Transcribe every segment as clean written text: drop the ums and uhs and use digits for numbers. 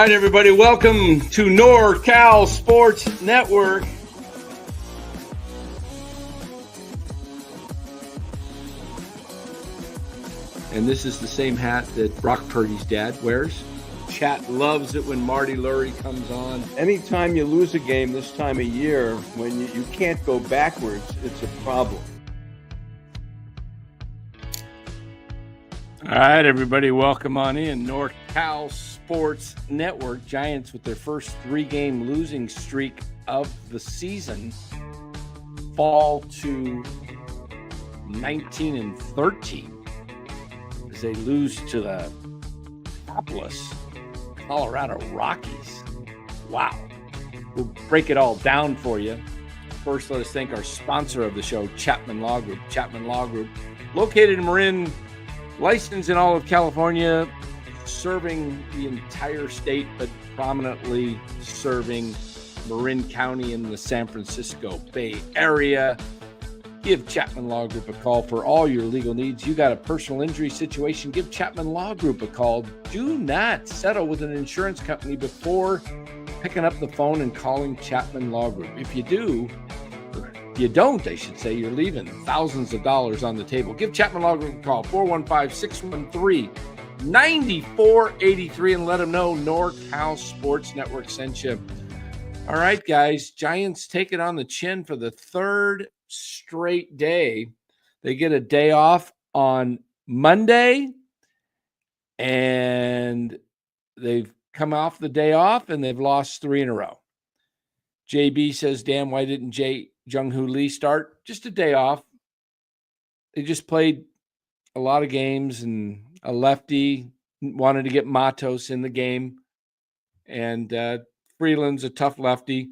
right, everybody, welcome to NorCal Sports Network. And this is the same hat that Brock Purdy's dad wears. Chat loves it when Marty Lurie comes on. Anytime you lose a game this time of year, when you can't go backwards, it's a problem. All right, everybody, welcome on in. NorCal Sports Network. Giants with their first three-game losing streak of the season fall to 19-13 as they lose to the topless Colorado Rockies. Wow. We'll break it all down for you. First, let us thank our sponsor of the show, Chapman Law Group. Chapman Law Group, located in Marin, licensed in all of California, serving the entire state, but prominently serving Marin County in the San Francisco Bay Area. Give Chapman Law Group a call for all your legal needs. You got a personal injury situation, give Chapman Law Group a call. Do not settle with an insurance company before picking up the phone and calling Chapman Law Group. If you do, you don't, I should say, you're leaving thousands of dollars on the table. Give Chapman Law Group a call, 415-613-9483, and let them know NorCal Sports Network sent you. All right, guys, Giants take it on the chin for the third straight day. They get a day off on Monday, and they've come off the day off, and they've lost three in a row. JB says, damn, why didn't Jung-Hoo Lee start? Just a day off. They just played a lot of games, and a lefty wanted to get Matos in the game, and Freeland's a tough lefty.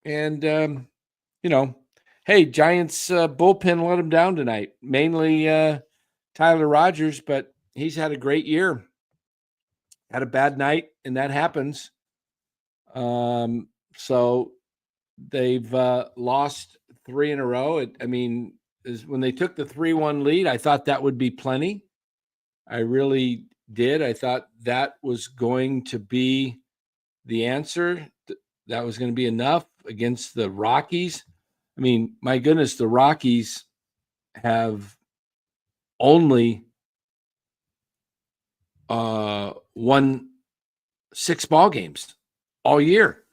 And, hey, Giants bullpen let him down tonight. Mainly Tyler Rogers, but he's had a great year. Had a bad night, and that happens. So they've lost three in a row. When they took the 3-1 lead, I thought that would be plenty. I really did. I thought that was going to be the answer. That was going to be enough against the Rockies. I mean, my goodness, the Rockies have only won 6 ball games all year.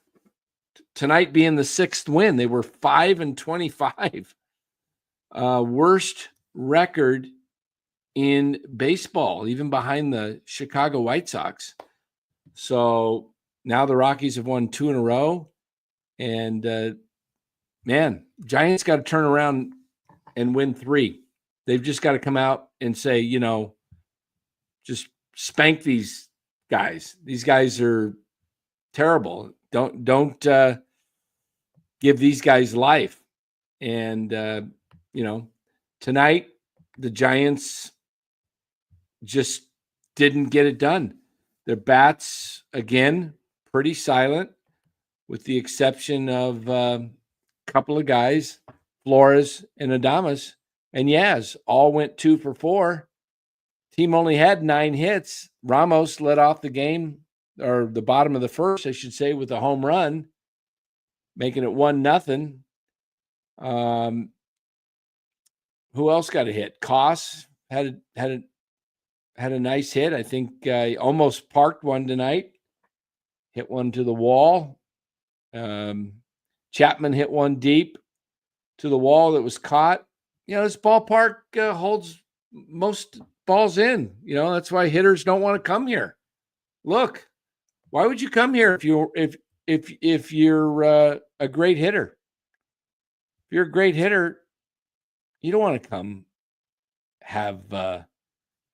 Tonight being the 6th win, they were 5-25. Worst record in baseball, even behind the Chicago White Sox. So now the Rockies have won 2 in a row. And, Giants got to turn around and win 3. They've just got to come out and say, just spank these guys. These guys are terrible. Don't give these guys life. And, tonight the Giants just didn't get it done. Their bats, again, pretty silent, with the exception of a couple of guys, Flores and Adames, and Yaz all went 2 for 4. Team only had 9 hits. Ramos led off the game, or the bottom of the first, I should say, with a home run, making it 1-0. Who else got a hit? Koss had a nice hit. I think almost parked one tonight. Hit one to the wall. Chapman hit one deep to the wall that was caught. This ballpark holds most balls in. That's why hitters don't want to come here. Look, why would you come here if you're a great hitter? If you're a great hitter, you don't want to come have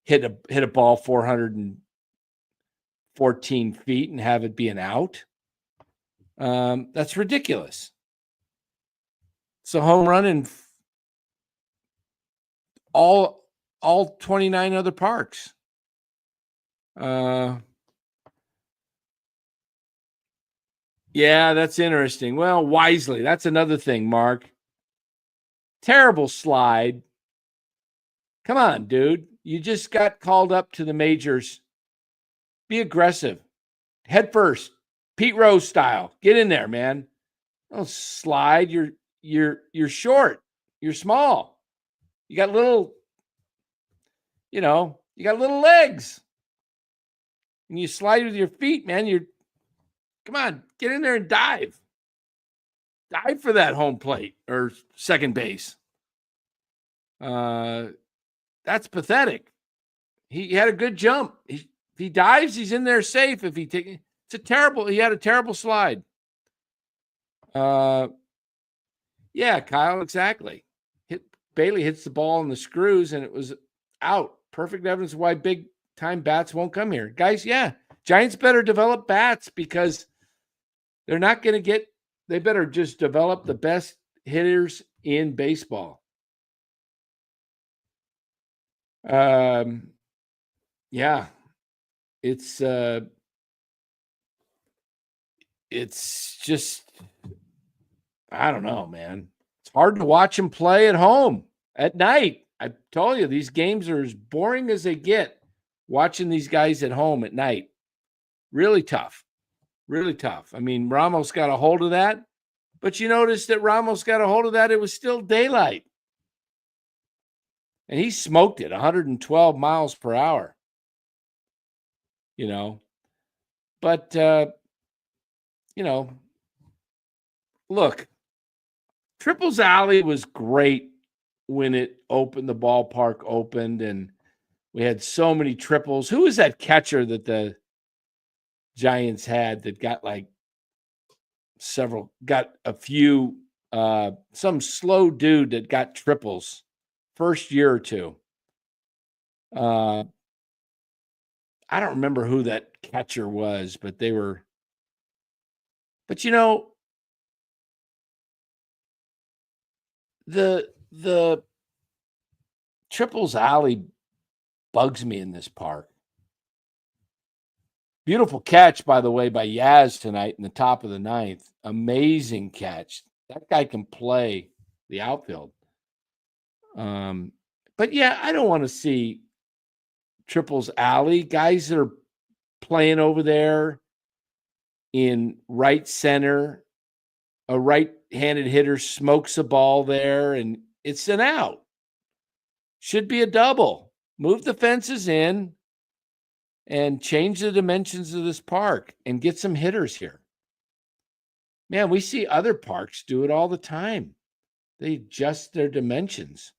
hit a ball 414 feet and have it be an out. That's ridiculous. It's a home run in all 29 other parks. Yeah, that's interesting. Well, Wisely, that's another thing, Mark. Terrible slide. Come on, dude. You just got called up to the majors. Be aggressive. head first, Pete Rose style. Get in there, man. Don't slide. You're short. You're small. You got little, you got little legs. And you slide with your feet, man. Come on, get in there and dive. Dive for that home plate or second base. That's pathetic. He had a good jump. If he dives, he's in there safe. He had a terrible slide. Yeah, Kyle, exactly. Bailey hits the ball in the screws and it was out. Perfect evidence of why big time bats won't come here. Guys, yeah, Giants better develop bats because they're not going to they better just develop the best hitters in baseball. Yeah, it's just, I don't know, man. It's hard to watch him play at home at night. I told you, these games are as boring as they get watching these guys at home at night. Really tough. Really tough. I mean, Ramos got a hold of that, but you notice that Ramos got a hold of that. It was still daylight. And he smoked it 112 miles per hour. But, look, Triples Alley was great when it opened, the ballpark opened, and we had so many triples. Who was that catcher that the Giants had that got a few, some slow dude that got triples first year or two? I don't remember who that catcher was, but they were. But the Triples Alley bugs me in this park. Beautiful catch, by the way, by Yaz tonight in the top of the ninth. Amazing catch. That guy can play the outfield. But yeah, I don't want to see Triples Alley. Guys that are playing over there in right center, a right-handed hitter smokes a ball there, and it's an out. Should be a double. Move the fences in and change the dimensions of this park and get some hitters here. Man, we see other parks do it all the time. They adjust their dimensions.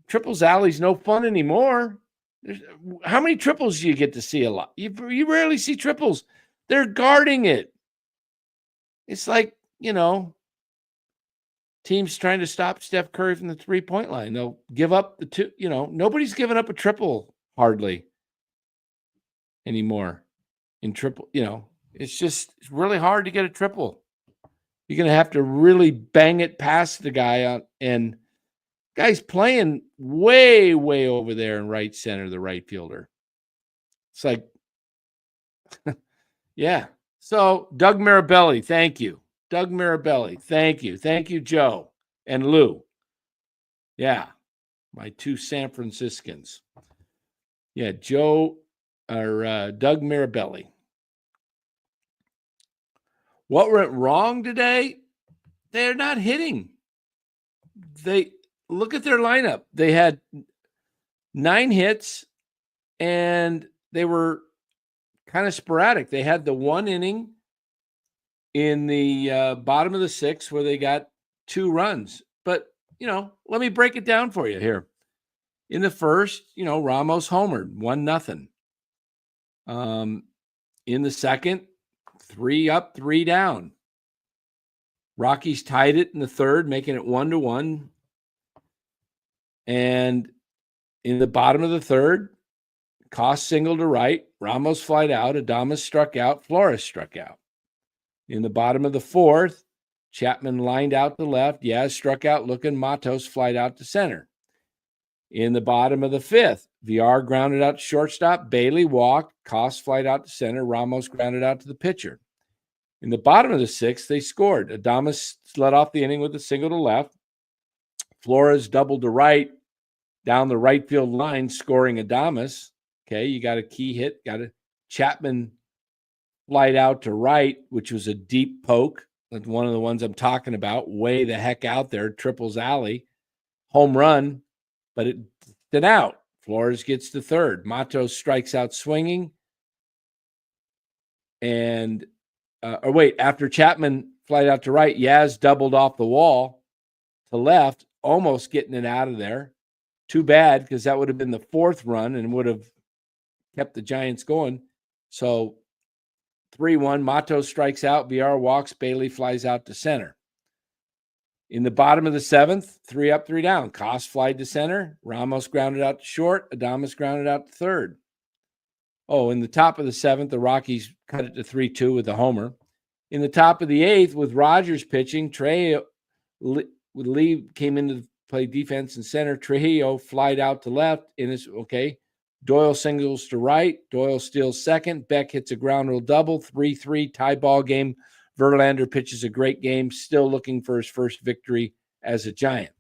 Triples Alley's no fun anymore. How many triples do you get to see a lot? You rarely see triples. They're guarding it. It's like, teams trying to stop Steph Curry from the three-point line. They'll give up the two, nobody's giving up a triple hardly anymore in triple. It's really hard to get a triple. You're going to have to really bang it past the guy out, and guy's playing way, way over there in right center, the right fielder. It's like, yeah. So Doug Mirabelli, thank you. Doug Mirabelli, thank you. Thank you, Joe and Lou. Yeah, my two San Franciscans. Yeah, Doug Mirabelli. What went wrong today? They're not hitting. They look at their lineup. They had 9 hits, and they were kind of sporadic. They had the one inning in the bottom of the 6th where they got 2 runs. But, let me break it down for you here. In the first, Ramos homered, 1-0. In the second, 3 up, 3 down. Rockies tied it in the third, making it 1-1. And in the bottom of the third, Koss singled to right, Ramos flied out, Adames struck out, Flores struck out. In the bottom of the fourth, Chapman lined out to left, Yaz struck out looking, Matos flied out to center. In the bottom of the fifth, VR grounded out to shortstop, Bailey walked, Koss flied out to center, Ramos grounded out to the pitcher. In the bottom of the 6th, they scored. Adames led off the inning with a single to left. Flores doubled to right down the right field line, scoring Adames. Okay, you got a key hit, got a Chapman flied out to right, which was a deep poke. That's one of the ones I'm talking about. Way the heck out there, triples alley, home run, but it's an out. Flores gets to third. Matos strikes out swinging. And, after Chapman flied out to right, Yaz doubled off the wall to left, almost getting it out of there. Too bad, because that would have been the fourth run and would have kept the Giants going. So 3-1, Matos strikes out, VR walks, Bailey flies out to center. In the bottom of the seventh, 3 up, 3 down. Koss flied to center. Ramos grounded out to short. Adames grounded out to third. Oh, in the top of the seventh, the Rockies cut it to 3-2 with the homer. In the top of the eighth, with Rogers pitching, Lee came in to play defense in center. Trujillo flied out to left. Doyle singles to right. Doyle steals second. Beck hits a ground rule double. 3-3 tie ball game. Verlander pitches a great game, still looking for his first victory as a Giant.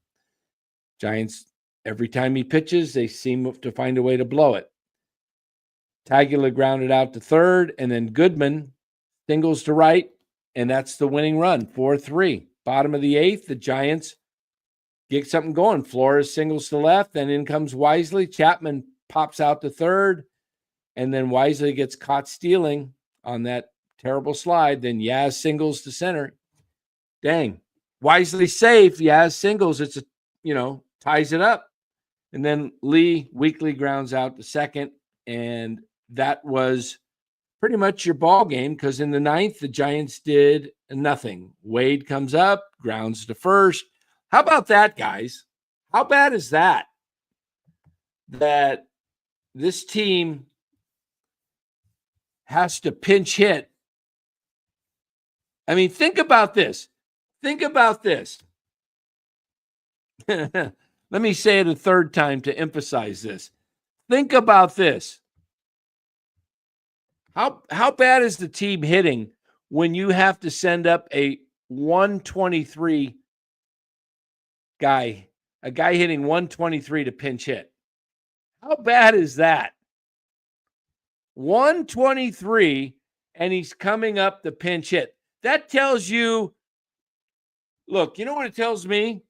Giants, every time he pitches, they seem to find a way to blow it. Tagula grounded out to third, and then Goodman singles to right, and that's the winning run, 4-3. Bottom of the eighth, the Giants get something going. Flores singles to left, then in comes Wisely. Chapman pops out to third, and then Wisely gets caught stealing on that terrible slide. Then Yaz singles to center. Dang. Wisely safe. Yaz singles. Ties it up. And then Lee weakly grounds out to second. And that was pretty much your ball game, because in the ninth, the Giants did nothing. Wade comes up, grounds to first. How about that, guys? How bad is that? That this team has to pinch hit. I mean, think about this. Think about this. Let me say it a third time to emphasize this. Think about this. How bad is the team hitting when you have to send up a 123 guy, a guy hitting 123 to pinch hit? How bad is that? 123, and he's coming up the pinch hit. That tells you, look, you know what it tells me?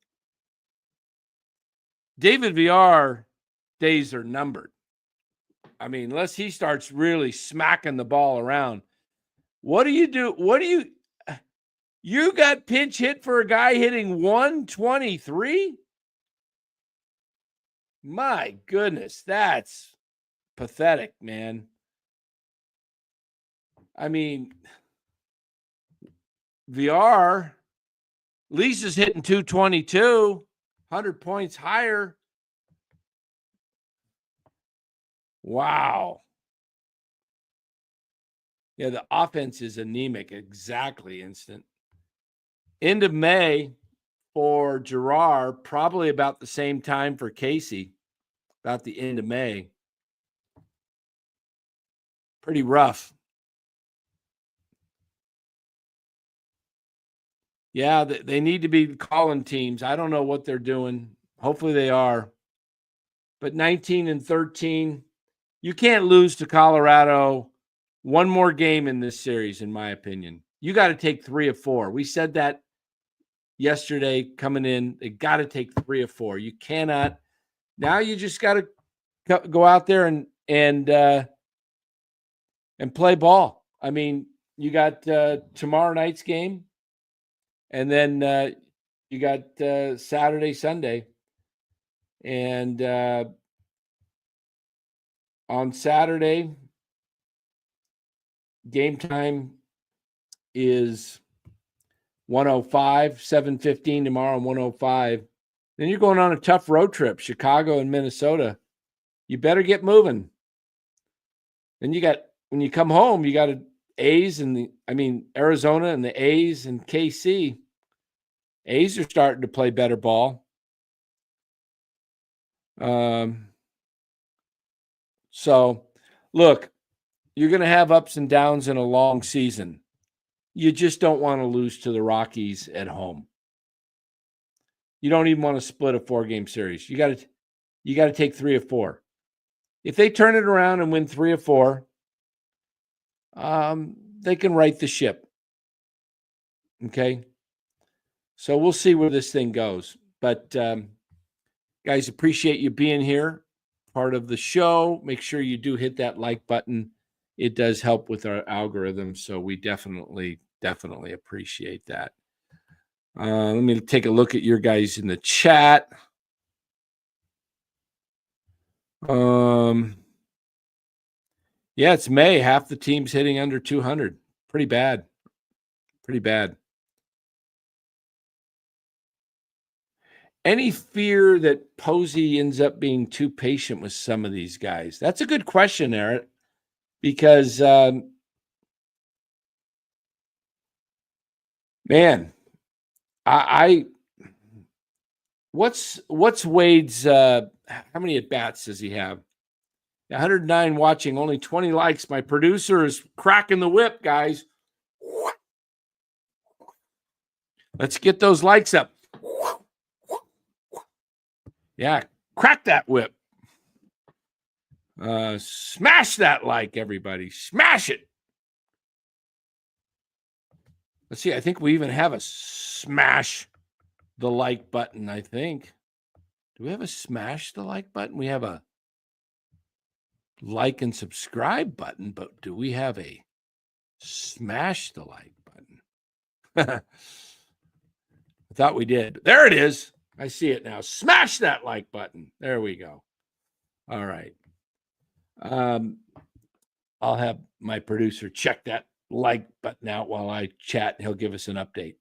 David VR days are numbered. I mean, unless he starts really smacking the ball around. What do you do? You got pinch hit for a guy hitting 123? My goodness, that's pathetic, man. I mean, VR, Lisa's hitting 222, 100 points higher. Wow. Yeah, the offense is anemic. Exactly, Instant. End of May for Gerard, probably about the same time for Casey, about the end of May. Pretty rough. Yeah, they need to be calling teams. I don't know what they're doing. Hopefully they are. But 19-13, you can't lose to Colorado one more game in this series, in my opinion. You got to take 3 of 4. We said that yesterday coming in. They got to take 3 of 4. You cannot. Now you just got to go out there and play ball. I mean, you got tomorrow night's game, and then you got Saturday, Sunday. And on Saturday, game time is 105, 7:15 tomorrow, 105. Then you're going on a tough road trip, Chicago and Minnesota. You better get moving. Then when you come home, you got A's Arizona and the A's and KC. A's are starting to play better ball. So, look, you're going to have ups and downs in a long season. You just don't want to lose to the Rockies at home. You don't even want to split a 4-game series. You got to take 3 of 4. If they turn it around and win 3 of 4, they can right the ship. Okay. So we'll see where this thing goes. But guys, appreciate you being here, part of the show. Make sure you do hit that like button. It does help with our algorithm. So we definitely appreciate that. Let me take a look at your guys in the chat. Yeah, it's May. Half the team's hitting under 200. Pretty bad. Any fear that Posey ends up being too patient with some of these guys? That's a good question, Eric, because man, what's Wade's how many at bats does he have? 109 watching, only 20 likes. My producer is cracking the whip, guys. Let's get those likes up. Yeah, crack that whip. Smash that like, everybody. Smash it. Let's see. I think we even have a smash the like button, I think. Do we have a smash the like button? We have a like and subscribe button, but do we have a smash the like button? I thought we did. But there it is. I see it now. Smash that like button. There we go. All right. I'll have my producer check that like button out while I chat. He'll give us an update.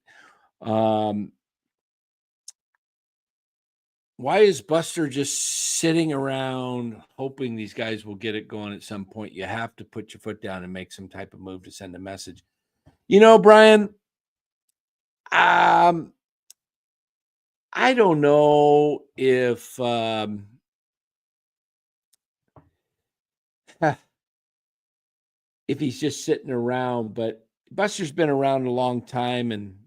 Why is Buster just sitting around hoping these guys will get it going at some point? You have to put your foot down and make some type of move to send a message. You know, Brian, I don't know if if he's just sitting around, but Buster's been around a long time, and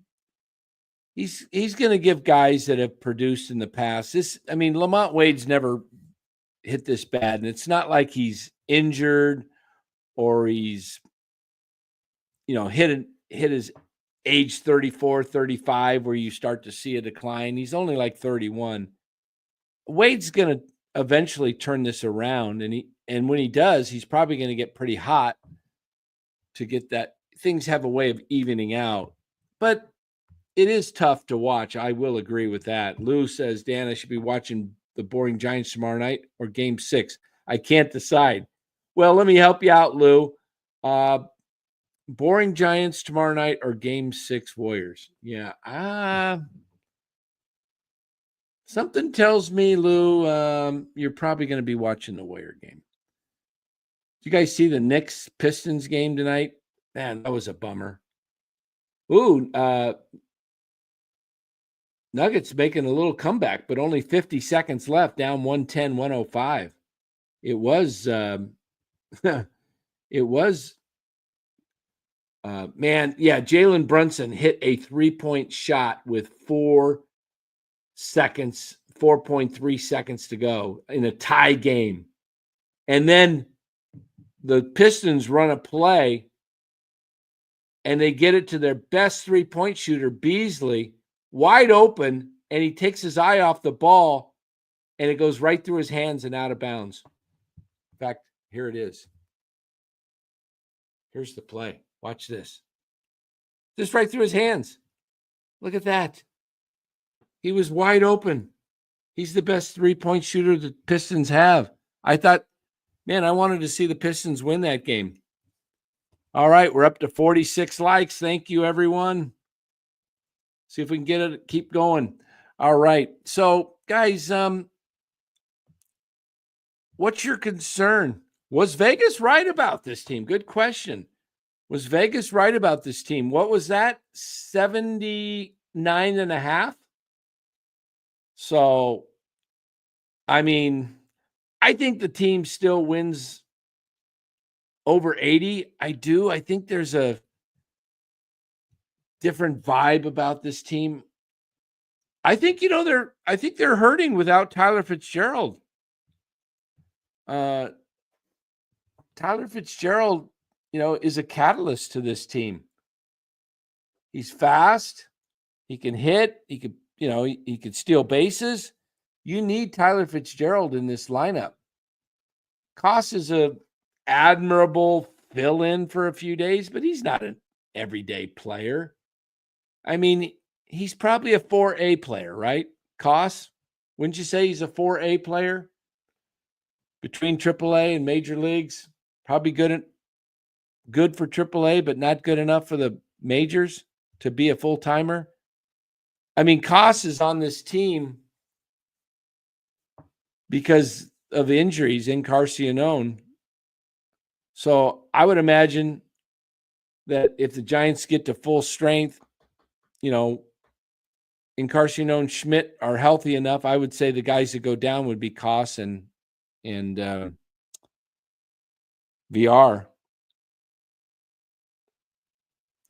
he's going to give guys that have produced in the past. Lamont Wade's never hit this bad, and it's not like he's injured or he's hit his age 34, 35 where you start to see a decline. He's only like 31. Wade's going to eventually turn this around, and when he does, he's probably going to get pretty hot to get that. Things have a way of evening out, but it is tough to watch. I will agree with that. Lou says, Dan, I should be watching the boring Giants tomorrow night or game 6. I can't decide. Well, let me help you out, Lou. Boring Giants tomorrow night or game 6 Warriors? Yeah. Something tells me, Lou, you're probably going to be watching the Warrior game. Did you guys see the Knicks Pistons game tonight? Man, that was a bummer. Ooh, Nuggets making a little comeback, but only 50 seconds left, down 110-105. It was, Jalen Brunson hit a 3-point shot with 4.3 seconds to go in a tie game. And then the Pistons run a play and they get it to their best 3-point shooter, Beasley, wide open, and he takes his eye off the ball and it goes right through his hands and out of bounds. In fact, here it is. Here's the play. Watch this. Just right through his hands. Look at that. He was wide open. He's the best 3-point shooter the Pistons have. I thought, man, I wanted to see the Pistons win that game. All right, we're up to 46 likes. Thank you, everyone. See if we can get it, keep going. All right. So, guys, what's your concern? Was Vegas right about this team? Good question. Was Vegas right about this team? What was that? 79.5? So, I think the team still wins over 80. I do. I think there's a different vibe about this team. I think, they're hurting without Tyler Fitzgerald. Tyler Fitzgerald, is a catalyst to this team. He's fast. He can hit. He could, he could steal bases. You need Tyler Fitzgerald in this lineup. Koss is a admirable fill-in for a few days, but he's not an everyday player. I mean, he's probably a 4A player, right? Koss, wouldn't you say he's a 4A player? Between AAA and major leagues, probably good for AAA, but not good enough for the majors to be a full-timer. I mean, Koss is on this team because of injuries in Encarnacion. So I would imagine that if the Giants get to full strength, Encarnacion, Schmidt are healthy enough, I would say the guys that go down would be Koss and VR.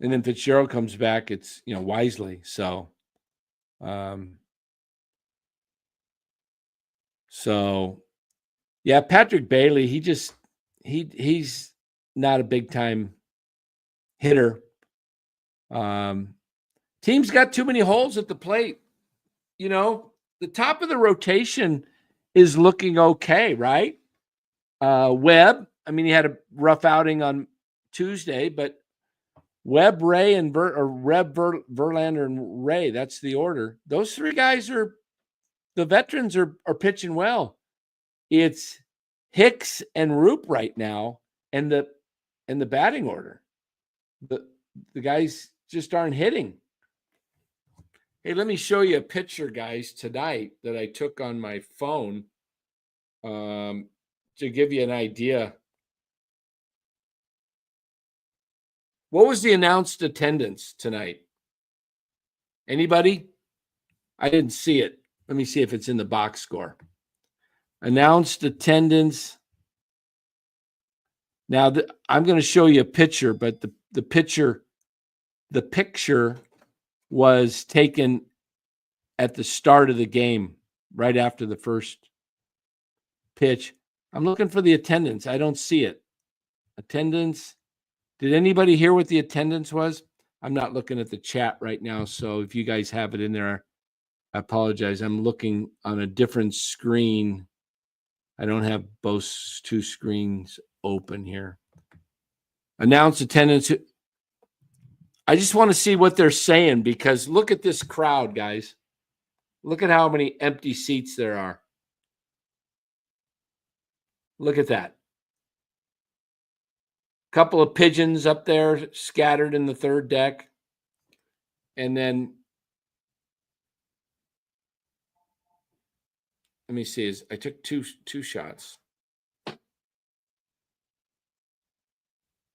And then Fitzgerald comes back, it's, Wisely. So, yeah, Patrick Bailey, he's not a big time hitter. Team's got too many holes at the plate. The top of the rotation is looking okay, right? Webb, he had a rough outing on Tuesday, but Webb, Ray, and Verlander and Ray, that's the order. Those three guys the veterans are pitching well. It's Hicks and Roop right now, and the batting order. The guys just aren't hitting. Hey, let me show you a picture, guys, tonight that I took on my phone to give you an idea. What was the announced attendance tonight? Anybody? I didn't see it. Let me see if it's in the box score. Announced attendance. Now, I'm going to show you a picture, but the picture was taken at the start of the game, right after the first pitch. I'm looking for the attendance. I don't see it. Attendance. Did anybody hear what the attendance was? I'm not looking at the chat right now, so if you guys have it in there, I apologize. I'm looking on a different screen. I don't have both two screens open here. Announced attendance. I just want to see what they're saying, because look at this crowd, guys. Look at how many empty seats there are. Look at that. Couple of pigeons up there scattered in the third deck. And then, let me see. I took two shots.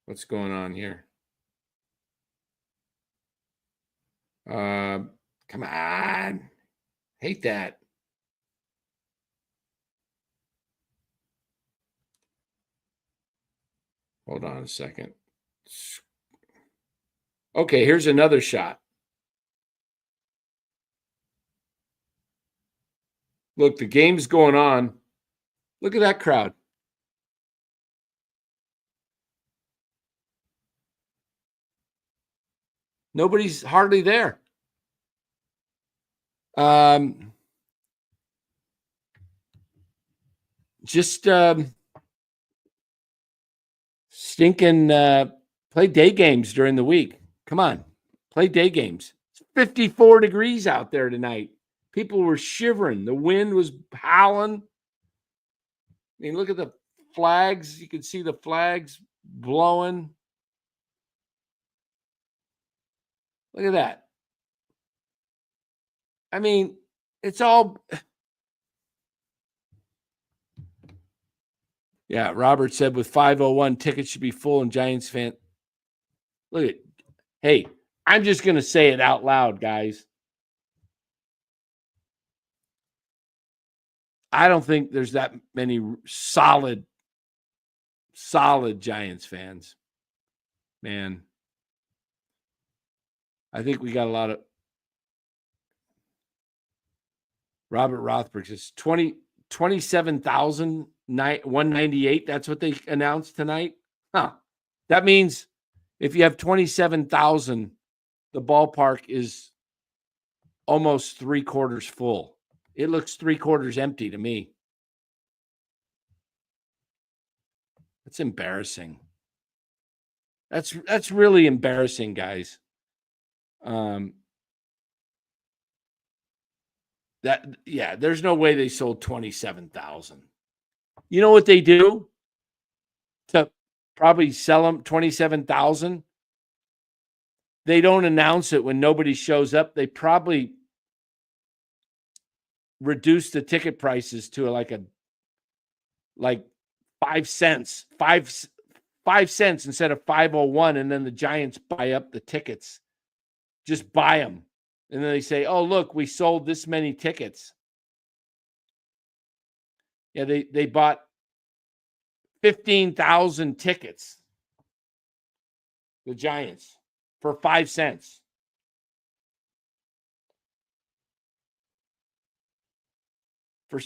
What's going on here? Come on. Hate that. Hold on a second. Okay, here's another shot. Look, the game's going on. Look at that crowd. Nobody's hardly there. Just stinking play day games during the week. Come on, play day games. It's 54 degrees out there tonight. People were shivering. The wind was howling. Look at the flags. You can see the flags blowing. Look at that. It's all... Yeah, Robert said with 501, tickets should be full and Giants fan. Look at... Hey, I'm just going to say it out loud, guys. I don't think there's that many solid Giants fans. Man. I think we got a lot of... Robert Rothberg says 27,198. That's what they announced tonight. Huh. That means if you have 27,000, the ballpark is almost 3/4 full. It looks 3/4 empty to me. That's embarrassing. That's really embarrassing, guys. There's no way they sold 27,000. You know what they do to probably sell them 27,000? They don't announce it when nobody shows up. They probably reduce the ticket prices to like 5 cents, 5 cents instead of 501, and then the Giants buy up the tickets. Just buy them. And then they say, "Oh, look, we sold this many tickets." Yeah, they bought 15,000 tickets. The Giants for 5 cents. For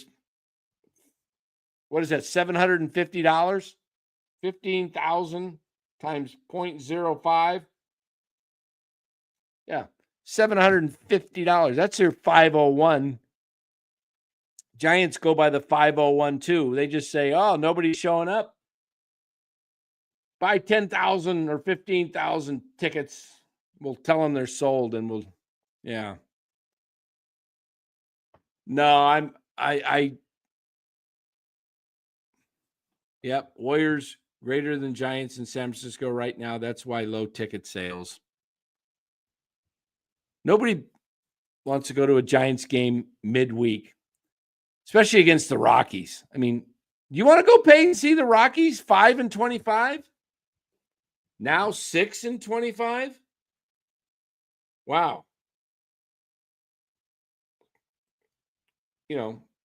what is that? $750? 15,000 times 0.05. Yeah, $750. That's your 501. Giants go by the 501 too. They just say, "Oh, nobody's showing up. Buy 10,000 or 15,000 tickets. We'll tell them they're sold, and we'll." Yeah. No, Yep. Warriors greater than Giants in San Francisco right now. That's why low ticket sales. Nobody wants to go to a Giants game midweek, especially against the Rockies. I mean, you want to go pay and see the Rockies 5-25? Now 6-25? Wow.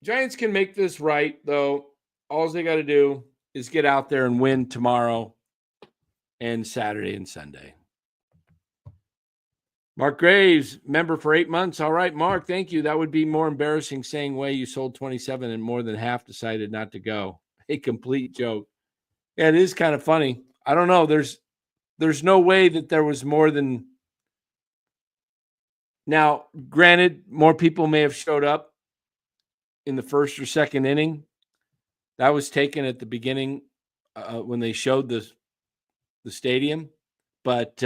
Giants can make this right, though. All they got to do is get out there and win tomorrow and Saturday and Sunday. Mark Graves, member for 8 months. All right, Mark, thank you. That would be more embarrassing saying, "Way you sold 27 and more than half decided not to go." A complete joke. Yeah, it is kind of funny. I don't know. There's no way that there was more than. Now, granted, more people may have showed up in the first or second inning. That was taken at the beginning when they showed the stadium. But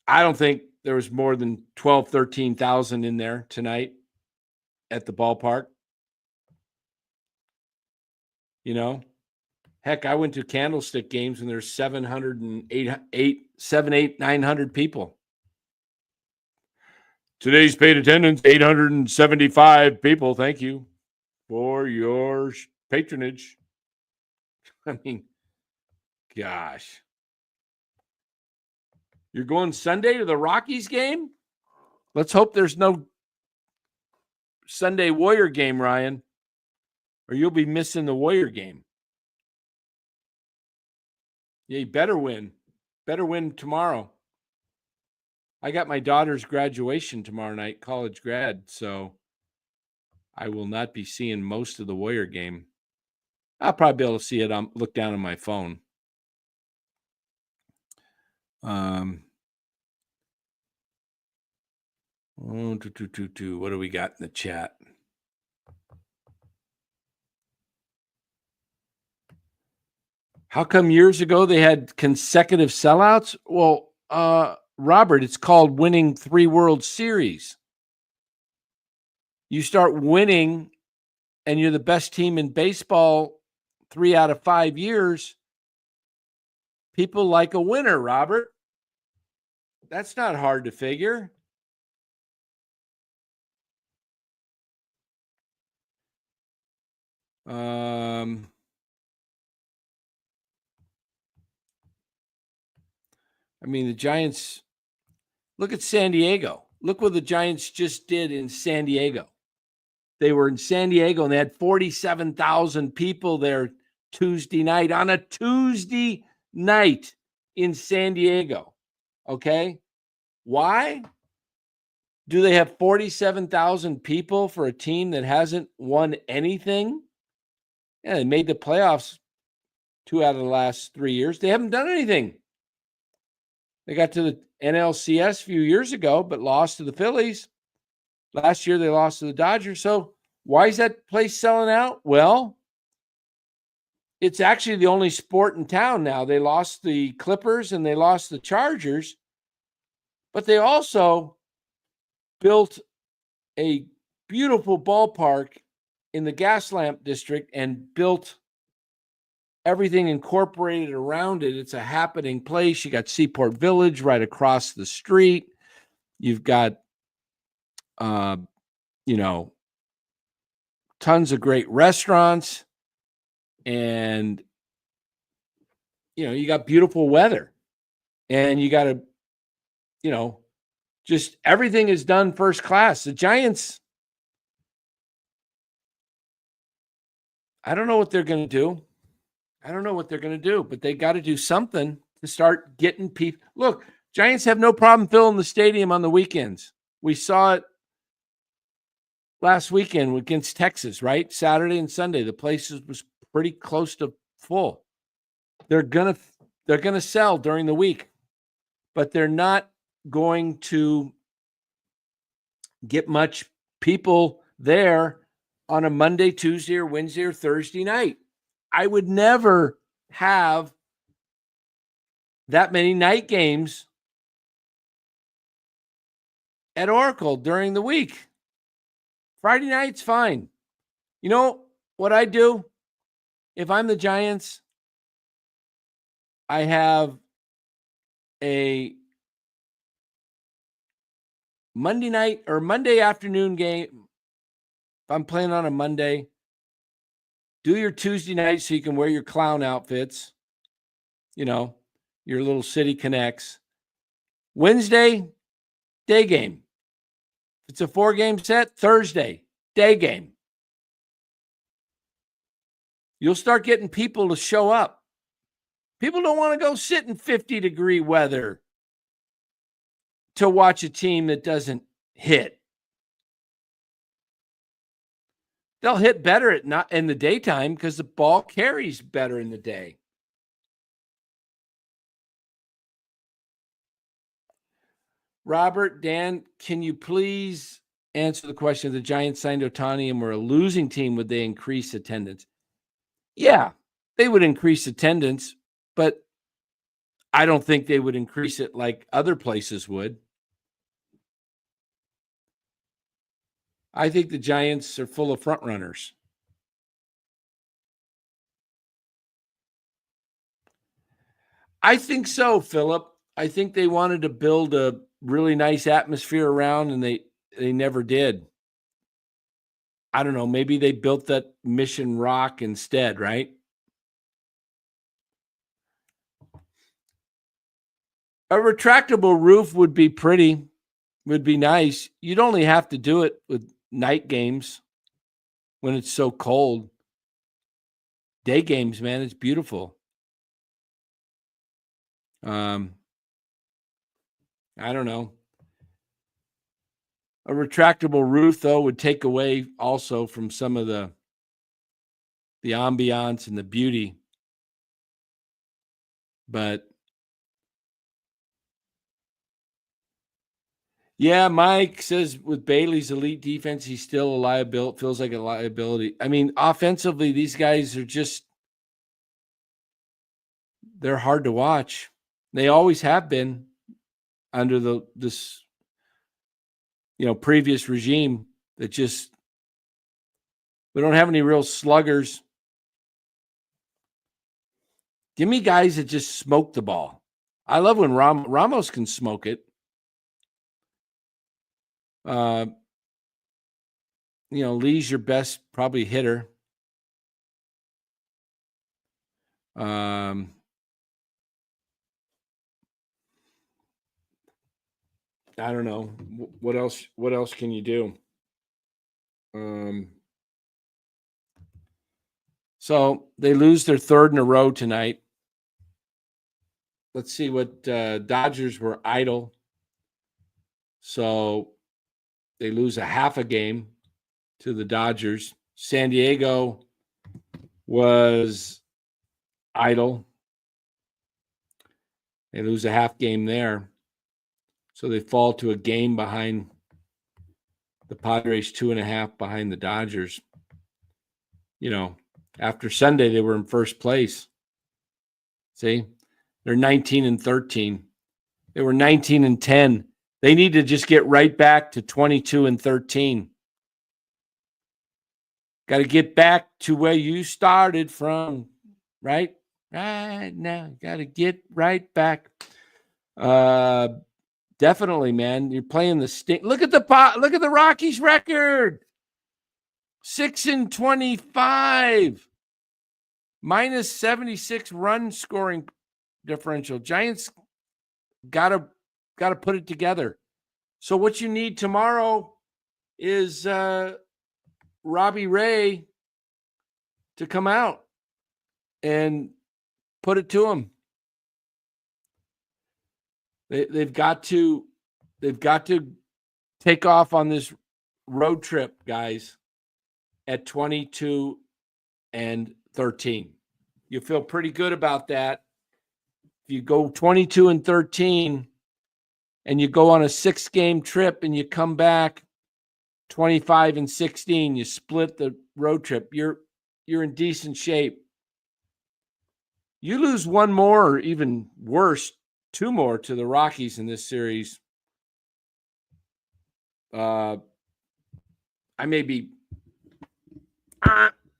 I don't think there was more than 12, 13,000 in there tonight at the ballpark. Heck, I went to Candlestick games and there's 900 people. Today's paid attendance, 875 people. Thank you for your patronage. I mean, gosh. You're going Sunday to the Rockies game? Let's hope there's no Sunday Warrior game, Ryan, or you'll be missing the Warrior game. Yeah, you better win. Better win tomorrow. I got my daughter's graduation tomorrow night, college grad, so I will not be seeing most of the Warrior game. I'll probably be able to see it. Look down on my phone. What do we got in the chat? How come years ago they had consecutive sellouts? Well, Robert, it's called winning 3 World Series. You start winning and you're the best team in baseball 3 out of 5 years. People like a winner, Robert. That's not hard to figure. I mean, the Giants, look at San Diego. Look what the Giants just did in San Diego. They were in San Diego and they had 47,000 people there Tuesday night, on a Tuesday night in San Diego. Okay? Why? Do they have 47,000 people for a team that hasn't won anything? Yeah, they made the playoffs 2 out of the last 3 years. They haven't done anything. They got to the NLCS a few years ago, but lost to the Phillies. Last year, they lost to the Dodgers. So why is that place selling out? Well, it's actually the only sport in town now. They lost the Clippers and they lost the Chargers, but they also built a beautiful ballpark in the Gaslamp district and built everything incorporated around it. It's a happening place. You got Seaport Village right across the street. You've got, tons of great restaurants, and, you got beautiful weather, and you got just everything is done first class. The Giants, I don't know what they're going to do. But they got to do something to start getting people. Look, Giants have no problem filling the stadium on the weekends. We saw it last weekend against Texas, right? Saturday and Sunday, the place was pretty close to full. They're gonna sell during the week, but they're not going to get much people there on a Monday, Tuesday, or Wednesday, or Thursday night. I would never have that many night games at Oracle during the week. Friday night's fine. You know what I do? If I'm the Giants, I have a Monday night or Monday afternoon game. If I'm playing on a Monday, do your Tuesday night so you can wear your clown outfits, your little City Connects. Wednesday, day game. If it's a 4-game set, Thursday, day game. You'll start getting people to show up. People don't want to go sit in 50-degree weather to watch a team that doesn't hit. They'll hit better in the daytime because the ball carries better in the day. Robert, Dan, can you please answer the question? If the Giants signed Ohtani and were a losing team, would they increase attendance? Yeah, they would increase attendance, but I don't think they would increase it like other places would. I think the Giants are full of front runners. I think so, Philip. I think they wanted to build a really nice atmosphere around, and they never did. I don't know. Maybe they built that Mission Rock instead, right? A retractable roof would be nice. You'd only have to do it with night games when it's so cold. Day games, man, it's beautiful. I don't know. A retractable roof, though, would take away also from some of the ambiance and the beauty. But yeah, Mike says with Bailey's elite defense, he's still a liability. Feels like a liability. I mean, offensively, these guys are they're hard to watch. They always have been under this previous regime that we don't have any real sluggers. Give me guys that just smoke the ball. I love when Ramos can smoke it. Lee's your best probably hitter. I don't know. What else can you do? So they lose their third in a row tonight. Let's see what Dodgers were idle. So they lose a half a game to the Dodgers. San Diego was idle. They lose a half game there. So they fall to a game behind the Padres, 2.5 behind the Dodgers. You know, after Sunday, they were in first place. See, they're 19-13. They were 19-10. They need to just get right back to 22-13. Got to get back to where you started from, right? Right now, got to get right back. Definitely, man. You're playing the stink. Look at the Rockies record. 6-25. Minus 76 run scoring differential. Giants gotta put it together. So what you need tomorrow is Robbie Ray to come out and put it to him. They've got to take off on this road trip, guys, at 22-13. You feel pretty good about that. If you go 22-13 and you go on a 6-game trip and you come back 25-16, you split the road trip, you're in decent shape. You lose one more, or even worse, 2 more to the Rockies in this series. I may be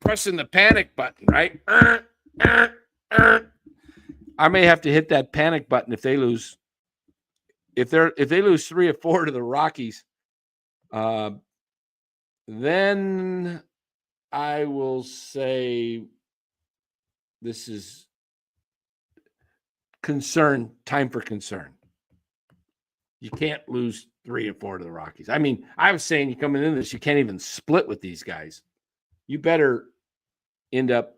pressing the panic button, right? I may have to hit that panic button if they lose. If they lose 3 or 4 to the Rockies, then I will say this is time for concern. You can't lose 3 or 4 to the Rockies. I mean, I was saying you coming into this, you can't even split with these guys. You better end up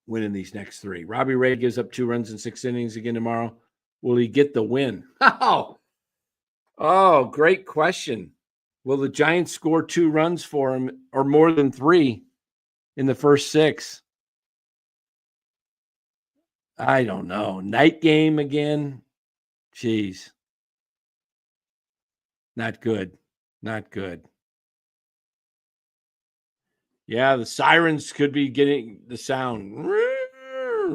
winning these next 3. Robbie Ray gives up 2 runs in 6 innings again tomorrow. Will he get the win? Oh, great question. Will the Giants score 2 runs for him or more than 3 in the first 6? I don't know. Night game again? Jeez. Not good. Not good. Yeah, the sirens could be getting the sound.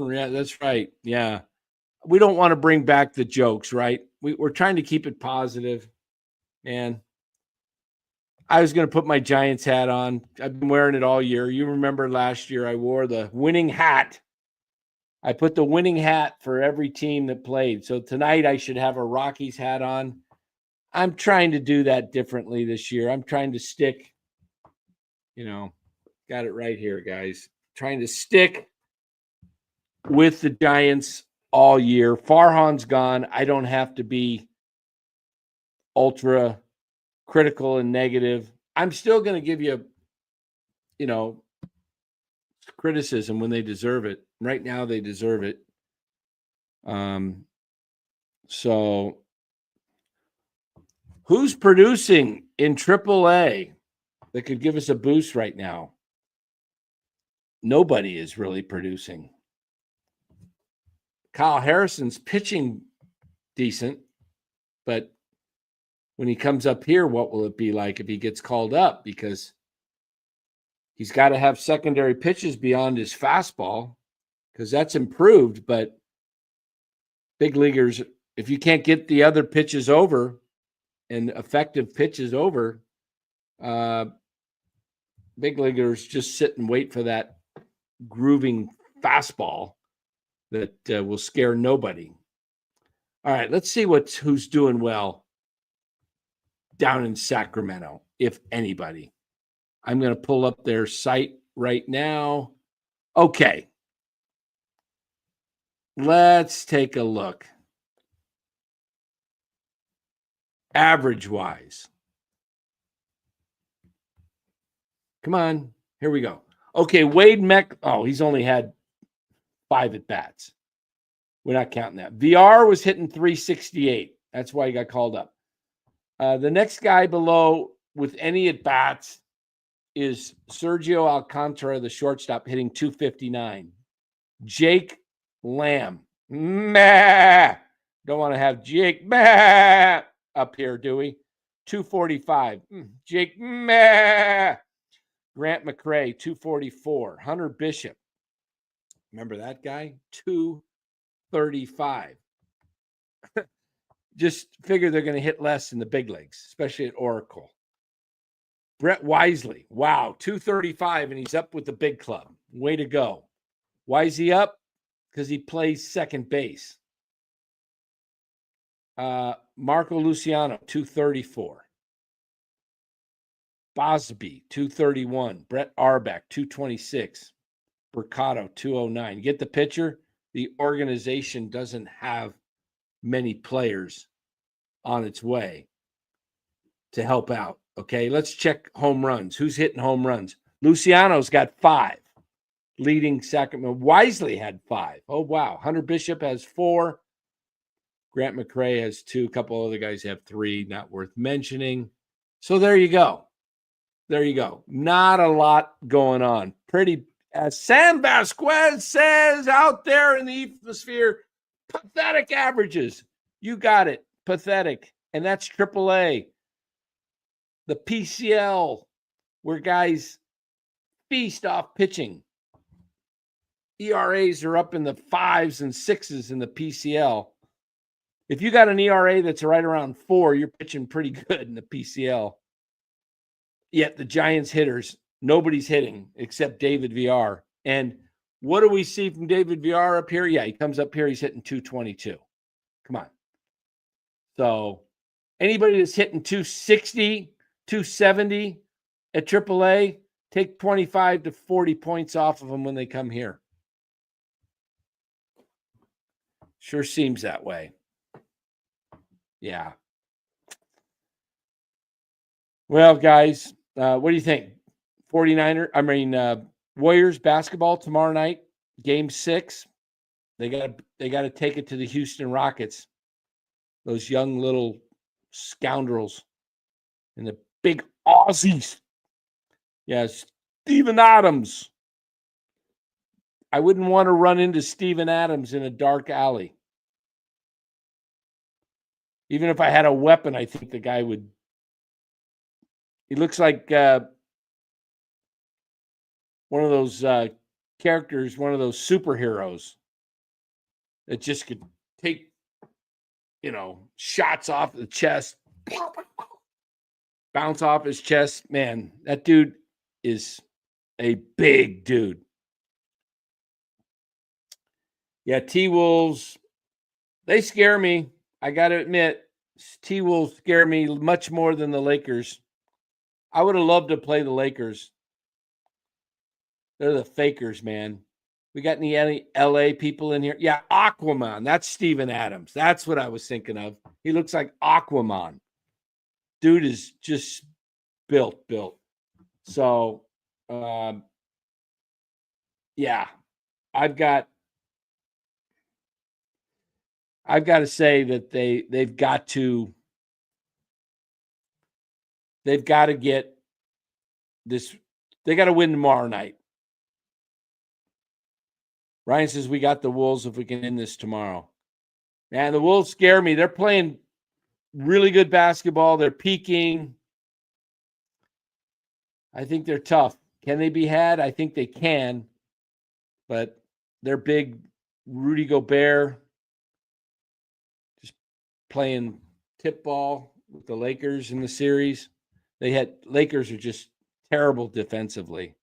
Yeah, that's right. Yeah. We don't want to bring back the jokes, right? We're trying to keep it positive. Man, I was going to put my Giants hat on. I've been wearing it all year. You remember last year I wore the winning hat. I put the winning hat for every team that played. So tonight I should have a Rockies hat on. I'm trying to do that differently this year. I'm trying to stick, got it right here, guys. Trying to stick with the Giants all year. Farhan's gone. I don't have to be ultra critical and negative. I'm still going to give you, criticism when they deserve it. Right now, they deserve it. So who's producing in AAA that could give us a boost right now? Nobody is really producing. Kyle Harrison's pitching decent, but when he comes up here, what will it be like if he gets called up? Because he's got to have secondary pitches beyond his fastball, because that's improved. But big leaguers, if you can't get the other pitches over and effective pitches over, big leaguers just sit and wait for that grooving fastball that will scare nobody. All right, let's see who's doing well down in Sacramento, if anybody. I'm going to pull up their site right now. Okay. Let's take a look. Average-wise. Come on. Here we go. Okay, Wade Meck. Oh, he's only had 5 at-bats. We're not counting that. VR was hitting 368. That's why he got called up. The next guy below with any at-bats is Sergio Alcantara, the shortstop, hitting 259. Jake Lamb. Meh. Don't want to have Jake meh up here, do we? 245. Jake meh. Grant McCray, 244. Hunter Bishop. Remember that guy? 235. Just figure they're going to hit less in the big leagues, especially at Oracle. Brett Wisely. Wow, 235, and he's up with the big club. Way to go. Why is he up? Because he plays second base. Marco Luciano, 234. Bosby, 231. Brett Arbeck, 226. Mercado, 209. Get the picture? The organization doesn't have many players on its way to help out. Okay, let's check home runs. Who's hitting home runs? Luciano's got 5, leading Sacramento. Wisely had 5. Oh, wow. Hunter Bishop has 4. Grant McCray has 2. A couple other guys have 3, not worth mentioning. So there you go. There you go. Not a lot going on. Pretty, as Sam Vasquez says out there in the ethosphere, pathetic averages. You got it. Pathetic. And that's AAA. The PCL, where guys feast off pitching. ERAs are up in the 5s and 6s in the PCL. If you got an ERA that's right around 4, you're pitching pretty good in the PCL. Yet the Giants hitters, nobody's hitting except David Villar. And what do we see from David Villar up here? Yeah, he comes up here, he's hitting 222. Come on. So anybody that's hitting 260, 270 at AAA, take 25 to 40 points off of them when they come here. Sure seems that way. Yeah. Well, guys, what do you think? Warriors basketball tomorrow night, game 6. They got to take it to the Houston Rockets. Those young little scoundrels and the big Aussies. Yes, Steven Adams. I wouldn't want to run into Steven Adams in a dark alley. Even if I had a weapon, I think the guy would. He looks like one of those characters, one of those superheroes that just could take, shots off the chest, bounce off his chest. Man, that dude is a big dude. Yeah, T-Wolves, they scare me. I got to admit, T-Wolves scare me much more than the Lakers. I would have loved to play the Lakers. They're the fakers, man. We got any LA people in here? Yeah, Aquaman. That's Steven Adams. That's what I was thinking of. He looks like Aquaman. Dude is just built. So, yeah, I've got to say that they've got to get this. They got to win tomorrow night. Ryan says we got the Wolves if we can end this tomorrow. Man, the Wolves scare me. They're playing really good basketball. They're peaking. I think they're tough. Can they be had? I think they can. But they're big. Rudy Gobert just playing tip ball with the Lakers in the series. Lakers are just terrible defensively.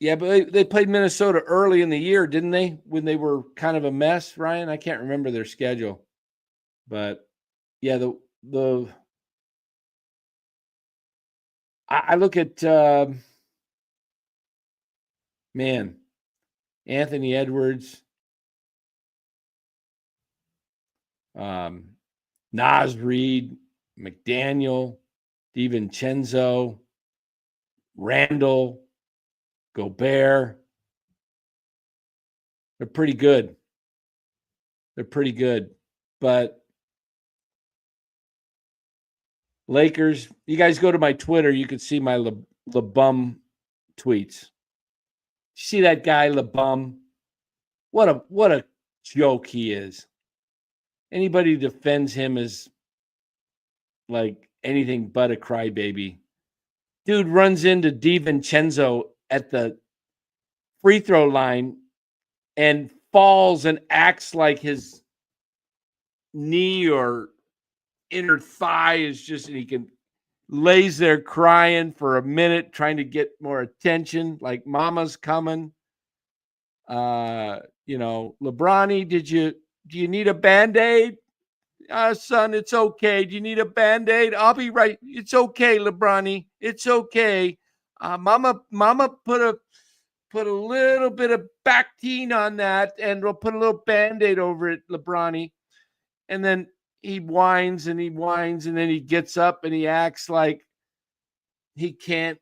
Yeah, but they played Minnesota early in the year, didn't they? When they were kind of a mess, Ryan? I can't remember their schedule. But yeah, I look at Anthony Edwards, Naz Reid, McDaniel, DiVincenzo, Randall, Gobert. They're pretty good. But Lakers. You guys go to my Twitter. You can see my LeBum tweets. See that guy LeBum? What a joke he is. Anybody who defends him is like anything but a crybaby. Dude runs into DiVincenzo at the free throw line and falls and acts like his knee or inner thigh is just, and he lays there crying for a minute, trying to get more attention, like mama's coming. LeBronny, do you need a Band-Aid? Son, it's okay. Do you need a Band-Aid? I'll be right. It's okay, LeBronny. It's okay. Mama put a little bit of Bactine on that, and we'll put a little Band-Aid over it, LeBronny. And then he whines, and then he gets up and he acts like he can't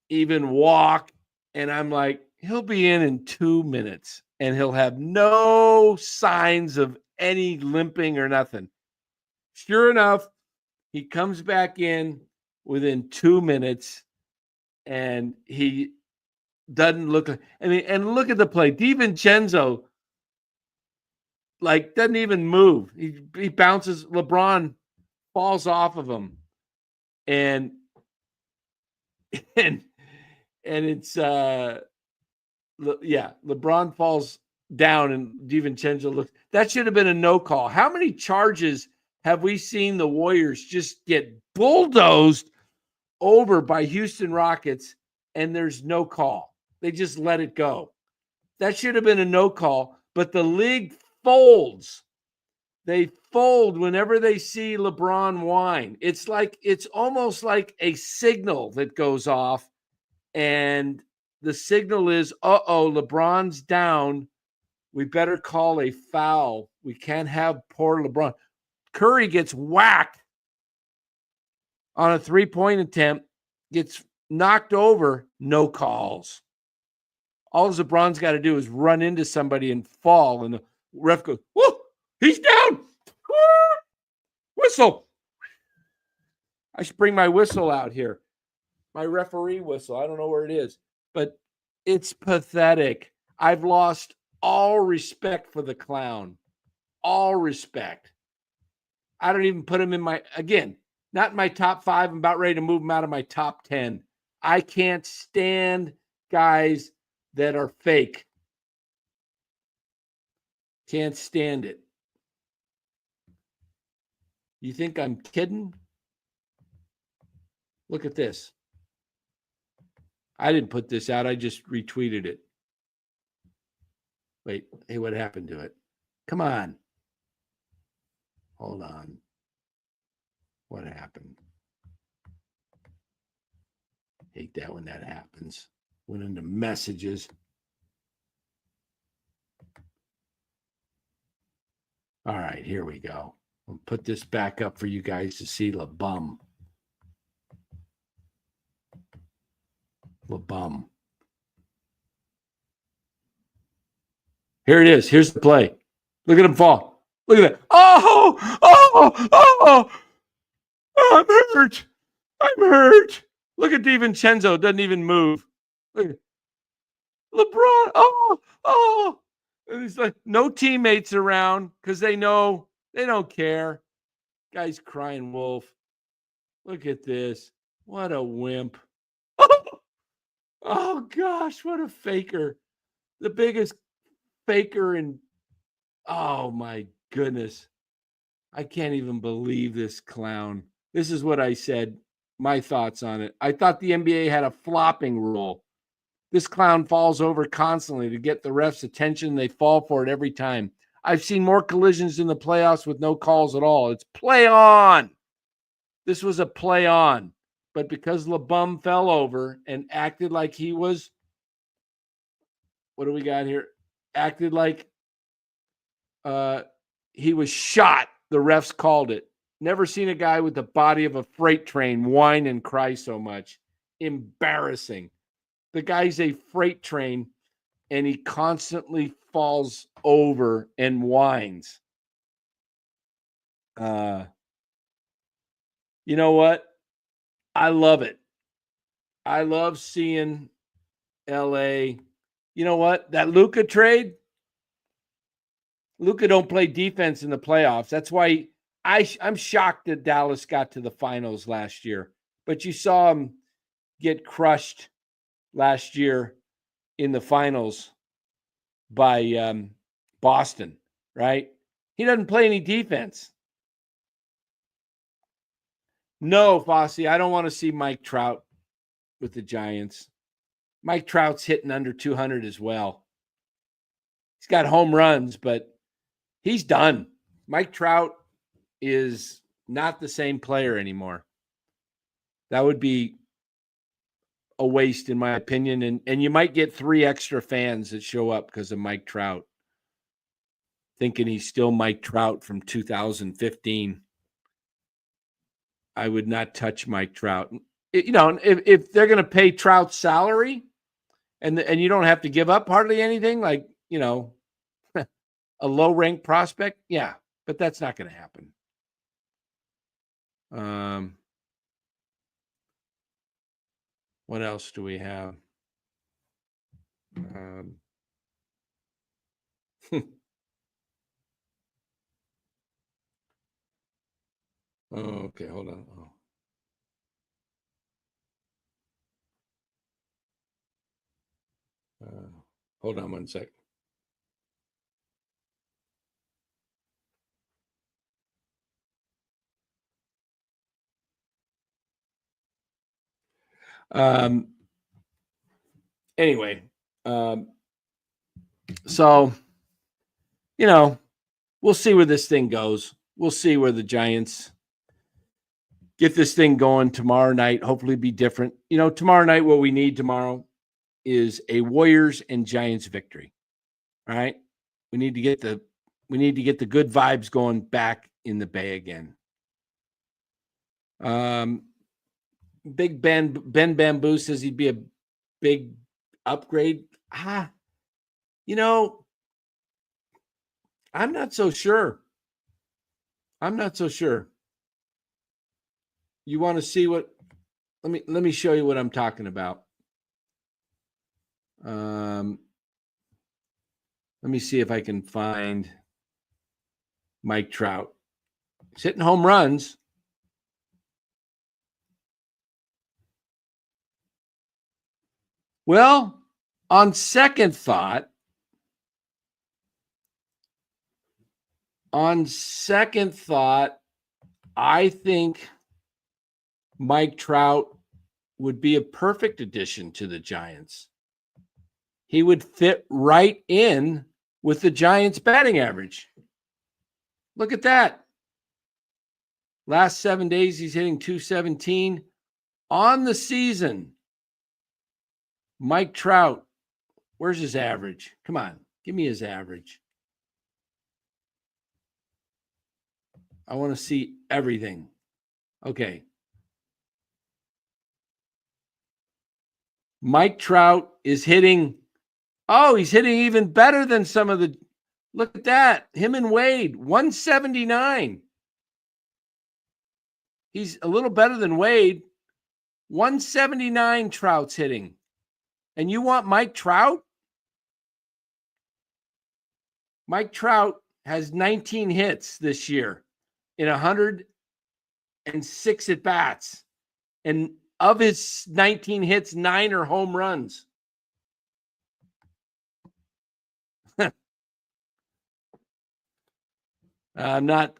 even walk. And I'm like, he'll be in 2 minutes, and he'll have no signs of any limping or nothing. Sure enough, he comes back in within 2 minutes, and he doesn't look like, and look at the play. DiVincenzo doesn't even move. He bounces. LeBron falls off of him, and it's LeBron falls down, and DiVincenzo looks. That should have been a no call. How many charges have we seen the Warriors just get bulldozed over by Houston Rockets, and there's no call? They just let it go. That should have been a no call, but the league folds. They fold whenever they see LeBron whine. It's almost like a signal that goes off, and the signal is, LeBron's down. We better call a foul. We can't have poor LeBron. Curry gets whacked on a three-point attempt, gets knocked over, no calls. All LeBron's got to do is run into somebody and fall, and the ref goes, whoa, he's down. Woo! Whistle. I should bring my whistle out here. My referee whistle. I don't know where it is, but it's pathetic. I've lost all respect for the clown. All respect. I don't even put him in not in my top 5. I'm about ready to move him out of my top 10. I can't stand guys that are fake. Can't stand it. You think I'm kidding? Look at this. I didn't put this out. I just retweeted it. Wait, hey, what happened to it? Come on. Hold on. What happened? Hate that when that happens. Went into messages. All right, here we go. I'll put this back up for you guys to see LeBum. LeBum. Here it is. Here's the play. Look at him fall. Look at that. Oh, I'm hurt. I'm hurt. Look at DiVincenzo. Doesn't even move. Look at LeBron. Oh. And it's like no teammates around because they know they don't care. Guy's crying wolf. Look at this. What a wimp. Oh gosh, what a faker. The biggest faker in, oh my goodness. I can't even believe this clown. This is what I said, my thoughts on it. I thought the NBA had a flopping rule. This clown falls over constantly to get the refs' attention. They fall for it every time. I've seen more collisions in the playoffs with no calls at all. It's play on. This was a play on. But because LeBum fell over and acted like he was, what do we got here? Acted like he was shot. The refs called it. Never seen a guy with the body of a freight train whine and cry so much. Embarrassing. The guy's a freight train, and he constantly falls over and whines. You know what? I love it. I love seeing LA. You know what? That Luka trade, Luka don't play defense in the playoffs. That's why I'm shocked that Dallas got to the finals last year. But you saw him get crushed last year in the finals by Boston, right? He doesn't play any defense. No, Fossey, I don't want to see Mike Trout with the Giants. Mike Trout's hitting under 200 as well. He's got home runs, but he's done. Mike Trout is not the same player anymore. That would be a waste, in my opinion. And you might get 3 extra fans that show up because of Mike Trout, thinking he's still Mike Trout from 2015. I would not touch Mike Trout. If they're going to pay Trout's salary and you don't have to give up hardly anything, like, a low-ranked prospect, yeah, but that's not going to happen. What else do we have? Oh, okay, hold on. Hold on one sec. Anyway, so, we'll see where this thing goes. We'll see where the Giants get this thing going tomorrow night. Hopefully be different. Tomorrow night, what we need tomorrow is a Warriors and Giants victory. All right. We need to get the good vibes going back in the Bay again. Big Ben Bamboo says he'd be a big upgrade. I'm not so sure. You want to see what? Let me show you what I'm talking about. Let me see if I can find Mike Trout. He's hitting home runs. Well, on second thought, I think Mike Trout would be a perfect addition to the Giants. He would fit right in with the Giants' batting average. Look at that. Last 7 days, he's hitting .217. On the season, Mike Trout, where's his average? Come on, give me his average. I want to see everything. Okay. Mike Trout is hitting. Oh, he's hitting even better than some of the. Look at that. Him and Wade, 179. He's a little better than Wade. 179 Trout's hitting. And you want Mike Trout? Mike Trout has 19 hits this year in 106 at-bats. And of his 19 hits, 9 are home runs. I'm not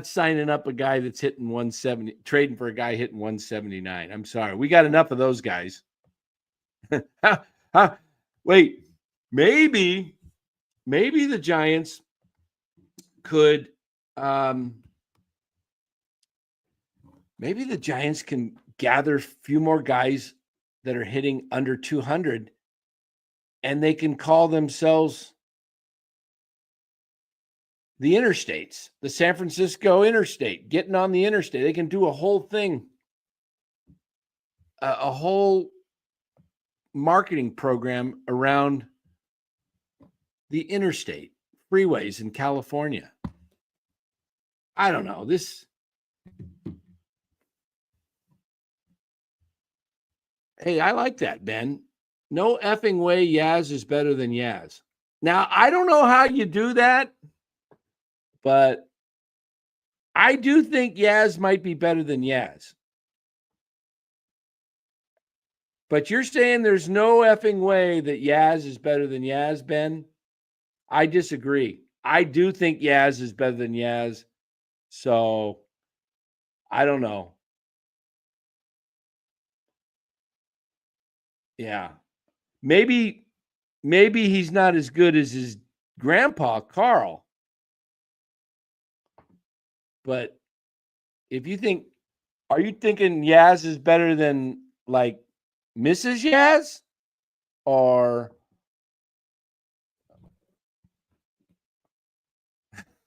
signing up a guy that's hitting 170, trading for a guy hitting 179. I'm sorry. We got enough of those guys. Wait, maybe the Giants could maybe the Giants can gather a few more guys that are hitting under 200 and they can call themselves the interstates, the San Francisco interstate, getting on the interstate. They can do a whole thing, a whole marketing program around the interstate freeways in California. I don't know. Hey, I like that, Ben. No effing way Yaz is better than Yaz. Now, I don't know how you do that, but I do think Yaz might be better than Yaz. But you're saying there's no effing way that Yaz is better than Yaz, Ben? I disagree. I do think Yaz is better than Yaz. So I don't know. Yeah. Maybe he's not as good as his grandpa, Carl. But if you think, are you thinking Yaz is better than like Mrs. Yaz? Or,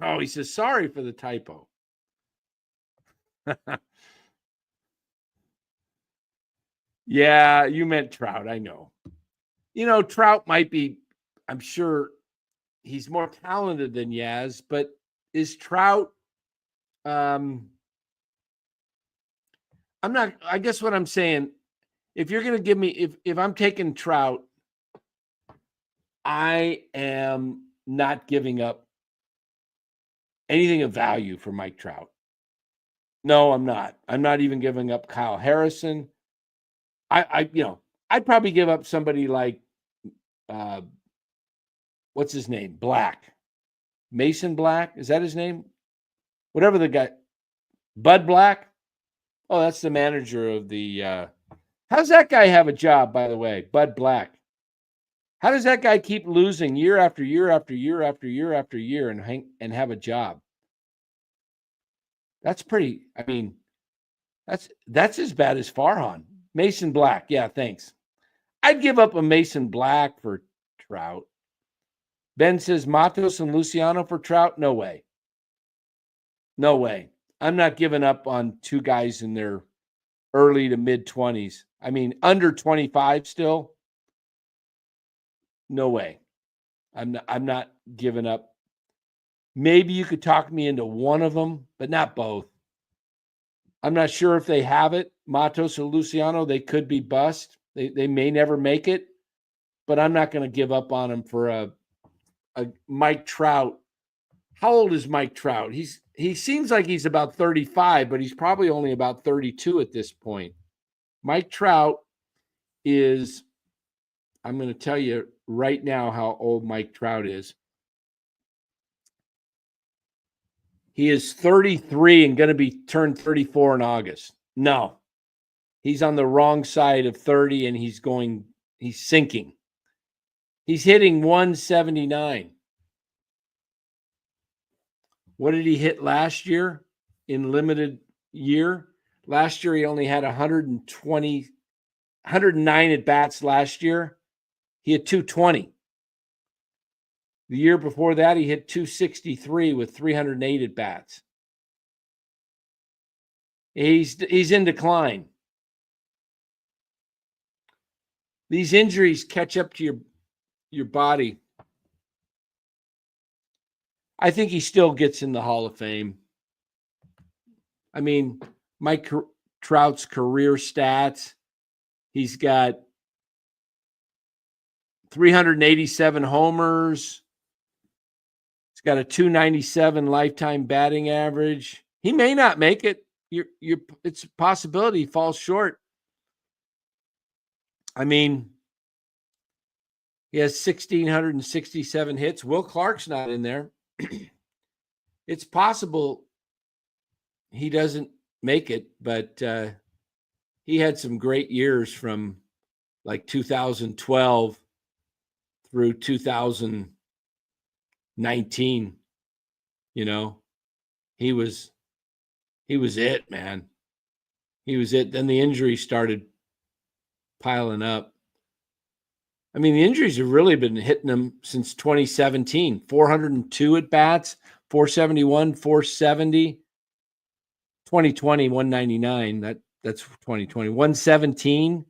oh, he says, sorry for the typo. Yeah, you meant Trout. I know. Trout might be, I'm sure he's more talented than Yaz, but is Trout, I'm not, I guess what I'm saying, if you're going to give me, if I'm taking Trout, I am not giving up anything of value for Mike Trout. No, I'm not. I'm not even giving up Kyle Harrison. I'd probably give up somebody like, what's his name? Black. Mason Black. Is that his name? Whatever the guy. Bud Black. Oh, that's the manager of the, how's that guy have a job, by the way? Bud Black. How does that guy keep losing year after year after year after year after year and have a job? That's pretty, I mean, that's as bad as Farhan. Mason Black. Yeah, thanks. I'd give up a Mason Black for Trout. Ben says Matos and Luciano for Trout. No way. No way. I'm not giving up on two guys in their early to mid 20s. I mean, under 25 still. No way. I'm not giving up. Maybe you could talk me into one of them, but not both. I'm not sure if they have it. Matos or Luciano, they could be bust. They may never make it, but I'm not going to give up on them for a Mike Trout. How old is Mike Trout? He seems like he's about 35, but he's probably only about 32 at this point. Mike Trout is, I'm going to tell you right now how old Mike Trout is. He is 33 and going to be turned 34 in August. No, he's on the wrong side of 30 and he's sinking. He's hitting 179. What did he hit last year in limited year? Last year, he only had 109 at bats last year. He had 220. The year before that, he hit 263 with 308 at bats. He's in decline. These injuries catch up to your body. I think he still gets in the Hall of Fame. I mean, Mike Trout's career stats, he's got 387 homers. He's got a 297 lifetime batting average. He may not make it. It's a possibility he falls short. I mean, he has 1,667 hits. Will Clark's not in there. It's possible he doesn't make it, but he had some great years from like 2012 through 2019. He was it, man. He was it. Then the injuries started piling up. I mean, the injuries have really been hitting him since 2017. 402 at bats, 471, 470. 2020, 199. That's 2020. 117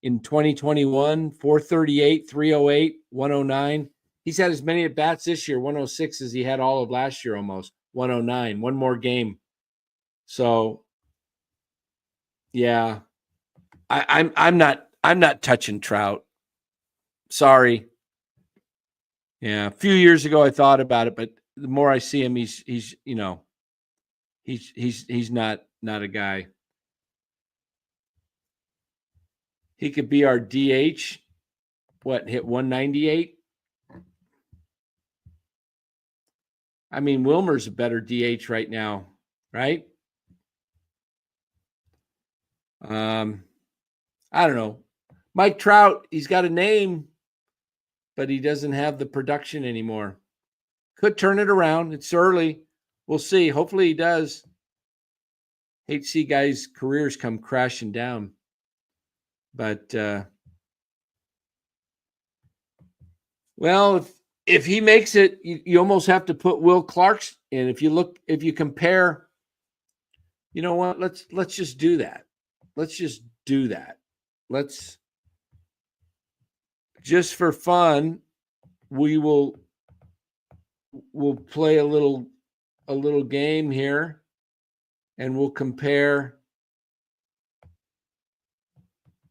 in 2021, 438, 308, 109. He's had as many at bats this year, 106, as he had all of last year almost. 109, one more game. So, yeah, I'm not I'm not touching Trout. Sorry. Yeah, a few years ago I thought about it, but the more I see him, he's not a guy. He could be our DH. What, hit 198? I mean, Wilmer's a better DH right now, right? I don't know. Mike Trout, he's got a name, but he doesn't have the production anymore. Could turn it around. It's early. We'll see. Hopefully he does. Hate to see guys' careers come crashing down. But, well, if he makes it, you almost have to put Will Clark's in. If you compare, you know what? Let's just do that. Let's just do that. Let's just for fun, we'll play a little game here, and we'll compare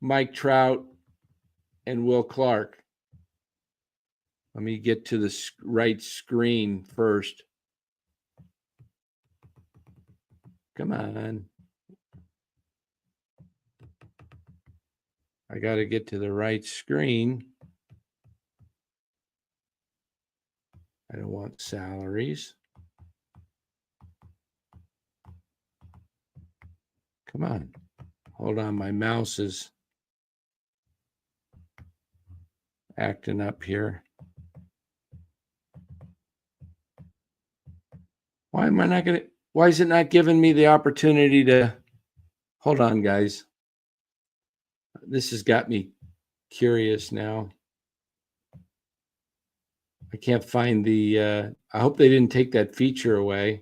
Mike Trout and Will Clark. Let me get to the right screen first. Come on. I got to get to the right screen. I don't want salaries. Come on. Hold on. My mouse is acting up here. Why is it not giving me the opportunity to, hold on, guys. This has got me curious now. I can't find I hope they didn't take that feature away.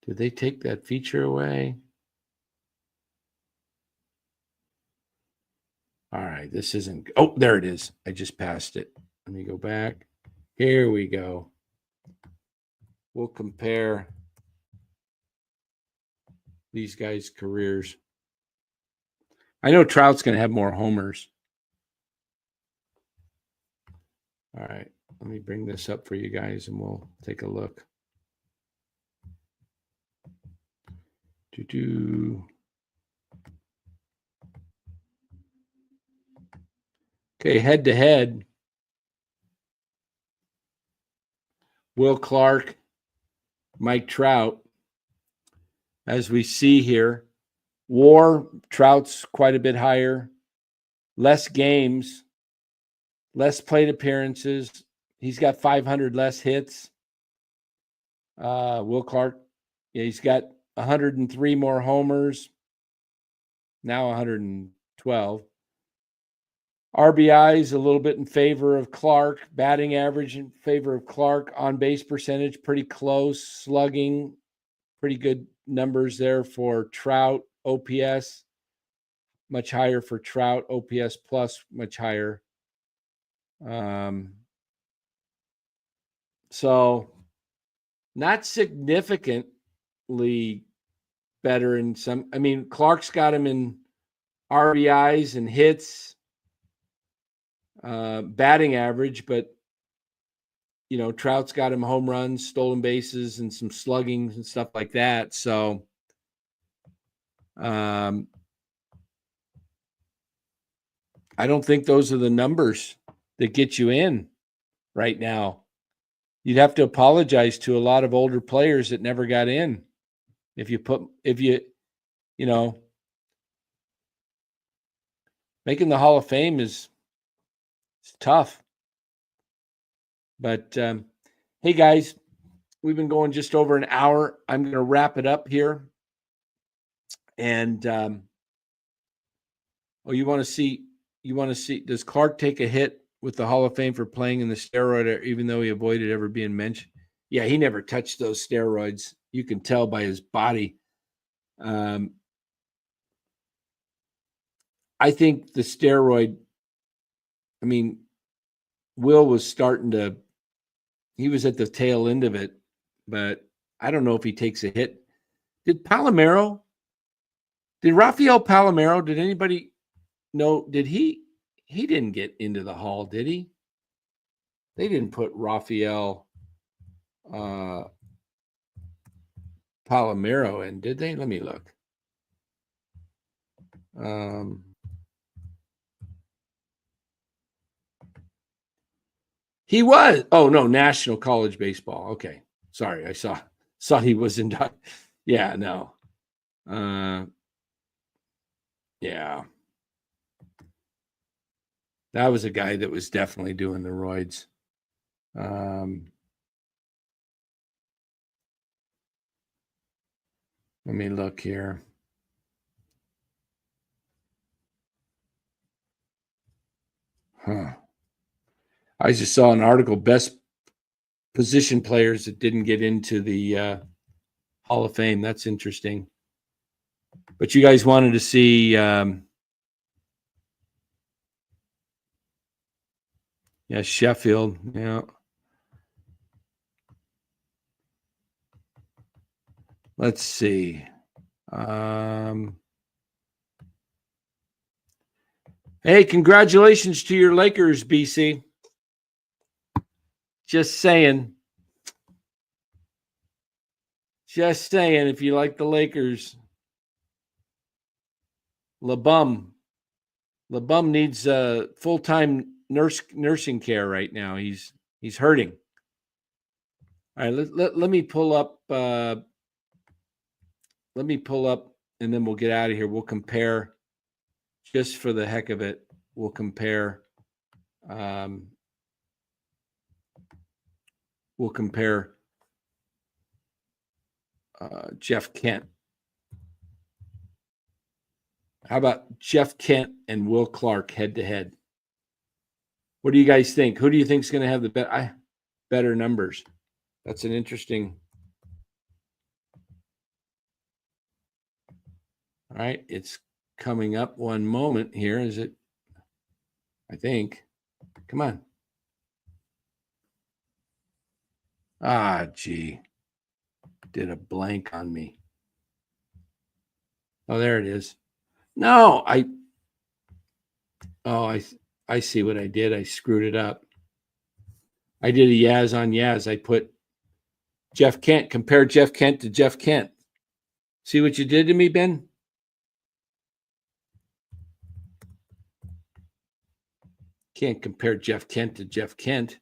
Did they take that feature away? All right, this isn't, oh, there it is. I just passed it. Let me go back. Here we go. We'll compare these guys' careers. I know Trout's going to have more homers. All right, let me bring this up for you guys and we'll take a look. Okay, head to head. Will Clark, Mike Trout. As we see here, WAR, Trout's quite a bit higher. Less games, less plate appearances. He's got 500 less hits. Will Clark, yeah, he's got 103 more homers. Now 112. RBIs a little bit in favor of Clark. Batting average in favor of Clark. On base percentage pretty close. Slugging, pretty good numbers there for Trout. OPS much higher for Trout. OPS plus much higher. So not significantly better in some. I mean, Clark's got him in RBIs and hits. Batting average, but Trout's got him home runs, stolen bases, and some slugging and stuff like that. So, I don't think those are the numbers that get you in right now. You'd have to apologize to a lot of older players that never got in. Making the Hall of Fame is tough. But hey, guys, we've been going just over an hour. I'm going to wrap it up here. And you want to see? Does Clark take a hit with the Hall of Fame for playing in the steroid, even though he avoided ever being mentioned? Yeah, he never touched those steroids. You can tell by his body. I think the steroid. I mean, Will was he was at the tail end of it, but I don't know if he takes a hit. Did Palomero Did Rafael Palomero, did anybody know, did he didn't get into the Hall, did he? They didn't put Rafael Palomero in, did they? Let me look. He was. Oh no, National College Baseball. Okay, sorry, I saw he was in. Yeah, no. Yeah, that was a guy that was definitely doing the roids. Let me look here. I just saw an article, best position players that didn't get into the Hall of Fame. That's interesting. But you guys wanted to see Sheffield. Yeah. Let's see. Hey, congratulations to your Lakers, BC. Just saying. Just saying, if you like the Lakers, LeBum needs full-time nursing care right now. He's hurting. All right, let me pull up. Let me pull up, and then we'll get out of here. We'll compare, just for the heck of it. We'll compare. We'll compare Jeff Kent. How about Jeff Kent and Will Clark head to head? What do you guys think? Who do you think is going to have the better numbers? That's an interesting. All right, it's coming up. One moment here. Is it? I think. Come on. Gee. Did a blank on me. Oh, there it is. No, I see what I did. I screwed it up. I did a Yaz on Yaz. I put Jeff Kent, compare Jeff Kent to Jeff Kent. See what you did to me, Ben? Can't compare Jeff Kent to Jeff Kent.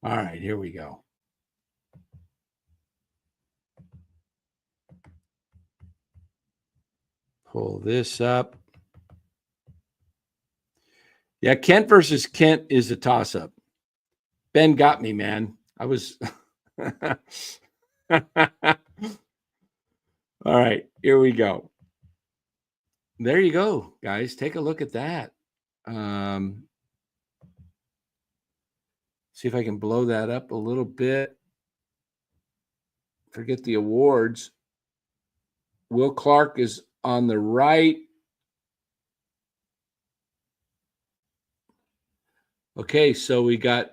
All right, here we go. Pull this up. Yeah, Kent versus Kent is a toss-up. Ben got me, man. I was. All right, here we go. There you go, guys. Take a look at that. See if I can blow that up a little bit. Forget the awards. Will Clark is on the right. Okay, so we got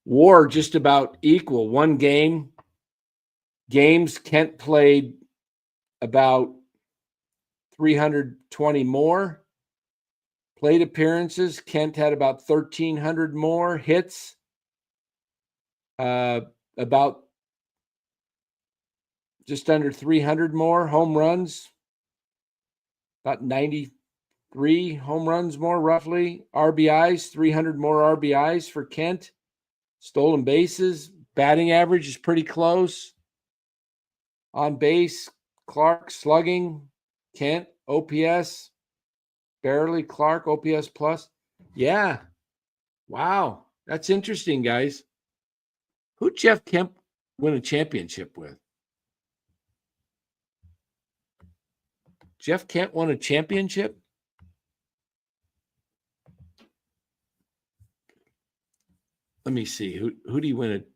WAR just about equal. One game. Games, Kent played about 320 more. Plate appearances, Kent had about 1,300 more. Hits, about just under 300 more. Home runs, about 93 home runs more, roughly. RBIs, 300 more RBIs for Kent. Stolen bases, batting average is pretty close. On base, Clark. Slugging, Kent. OPS, barely. Clark, OPS plus. Yeah. Wow. That's interesting, guys. Who'd Jeff Kemp win a championship with? Jeff Kent won a championship? Let me see. Who did he win it?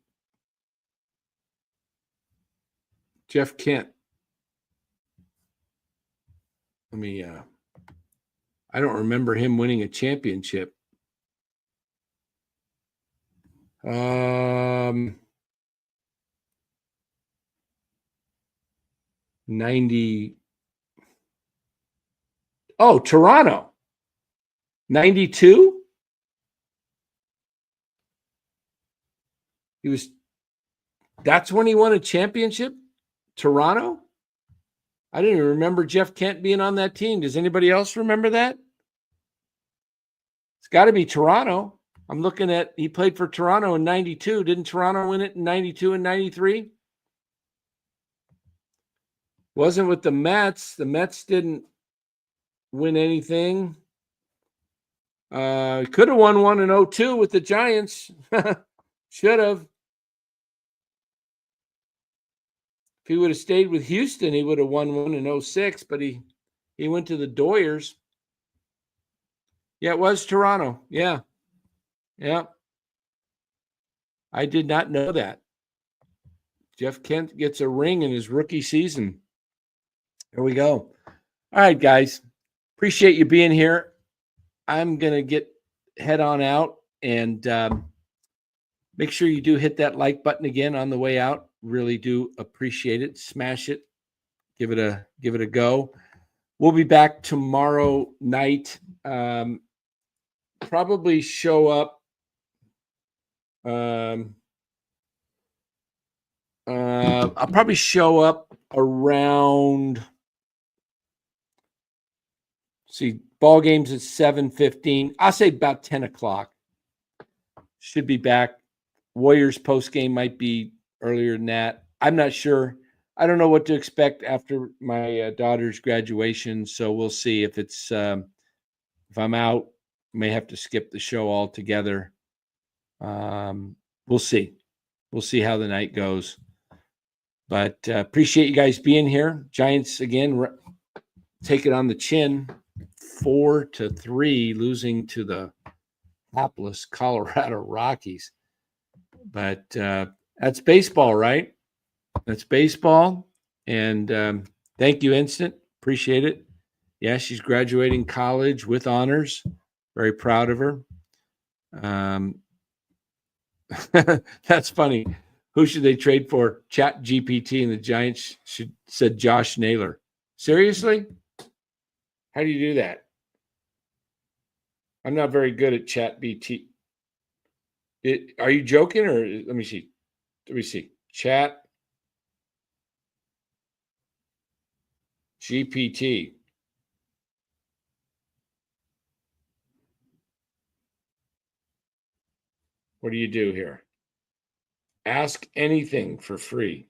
Jeff Kent. Let me I don't remember him winning a championship. 90. Oh, Toronto. 92. That's when he won a championship? Toronto? I didn't even remember Jeff Kent being on that team. Does anybody else remember that? It's got to be Toronto. I'm looking at, he played for Toronto in 92. Didn't Toronto win it in 92 and 93? Wasn't with the Mets. The Mets didn't win anything. Could have won one in 02 with the Giants. Should have. If he would have stayed with Houston, he would have won one in 06, but he went to the Doyers. Yeah, it was Toronto. Yeah. Yeah. I did not know that. Jeff Kent gets a ring in his rookie season. There we go. All right, guys. Appreciate you being here. I'm going to head on out, and make sure you do hit that like button again on the way out. Really do appreciate it. Smash it. Give it a go. We'll be back tomorrow night. Probably show up. I'll probably show up around. See, ball games at 7:15. I'll say about 10 o'clock. Should be back. Warriors post game might be earlier than that. I'm not sure. I don't know what to expect after my daughter's graduation, so we'll see. If it's if I'm out, may have to skip the show altogether. We'll see. We'll see how the night goes. But appreciate you guys being here. Giants again take it on the chin, 4-3, losing to the hapless Colorado Rockies. But that's baseball, right? That's baseball. And thank you, Instant. Appreciate it. Yeah, she's graduating college with honors. Very proud of her. That's funny. Who should they trade for? Chat GPT, and the Giants said Josh Naylor. Seriously? How do you do that? I'm not very good at Chat BT. Are you joking, or let me see? Let me see. Chat GPT. What do you do here? Ask anything for free.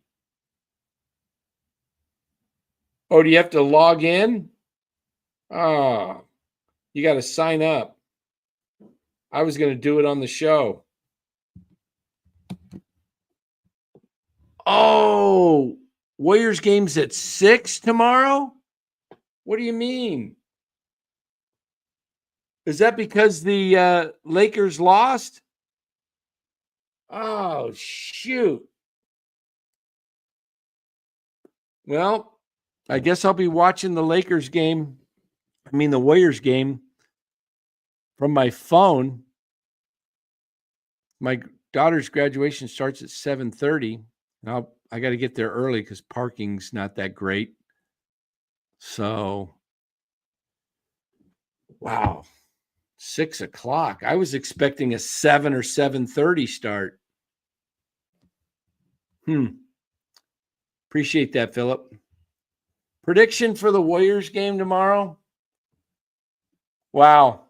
Oh, do you have to log in? Oh, you got to sign up. I was going to do it on the show. Oh, Warriors game's at 6 tomorrow? What do you mean? Is that because the Lakers lost? Oh, shoot. Well, I guess I'll be watching the Warriors game from my phone. My daughter's graduation starts at 7:30. I got to get there early because parking's not that great. So, wow, 6 o'clock. I was expecting a 7 or 7:30 start. Appreciate that, Philip. Prediction for the Warriors game tomorrow? Wow.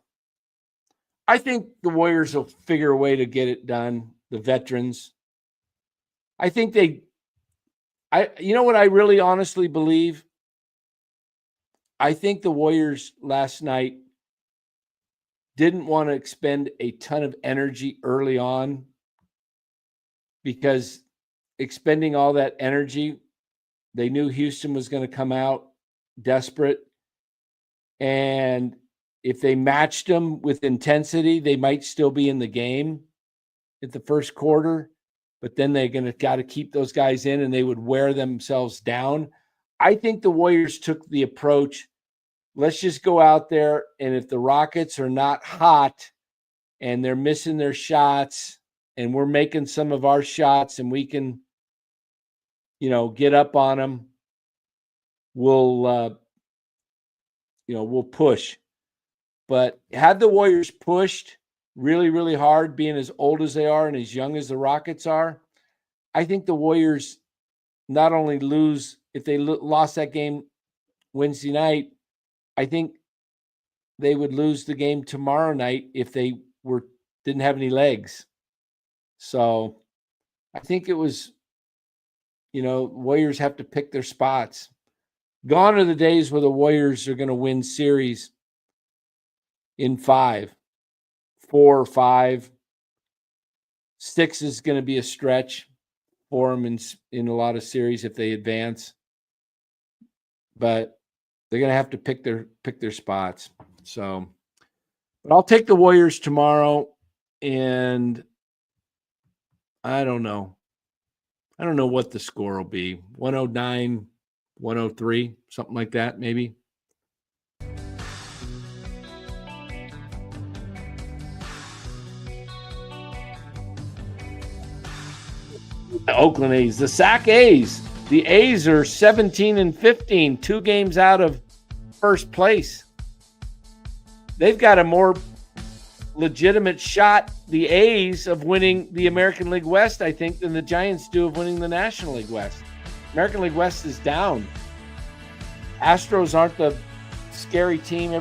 I think the Warriors will figure a way to get it done, the veterans. I think you know what I really honestly believe? I think the Warriors last night didn't want to expend a ton of energy early on, because expending all that energy, they knew Houston was going to come out desperate. And if they matched them with intensity, they might still be in the game at the first quarter. But then they're going to got to keep those guys in, and they would wear themselves down. I think the Warriors took the approach, let's just go out there, and if the Rockets are not hot and they're missing their shots and we're making some of our shots and we can, get up on them, will will push. But had the Warriors pushed really, really hard, being as old as they are and as young as the Rockets are, I think the Warriors not only lose if they lost that game Wednesday night, I think they would lose the game tomorrow night if they didn't have any legs. So I think it was, Warriors have to pick their spots. Gone are the days where the Warriors are going to win series in 5, 4 or 5. 6 is going to be a stretch for them in a lot of series if they advance. But they're going to have to pick their spots. So, but I'll take the Warriors tomorrow, and I don't know. I don't know what the score will be. 109, 103, something like that, maybe. The Oakland A's, the Sac A's. The A's are 17-15, 2 games out of first place. They've got a more legitimate shot, the A's, of winning the American League West, I think, than the Giants do of winning the National League West. American League West is down. Astros aren't the scary team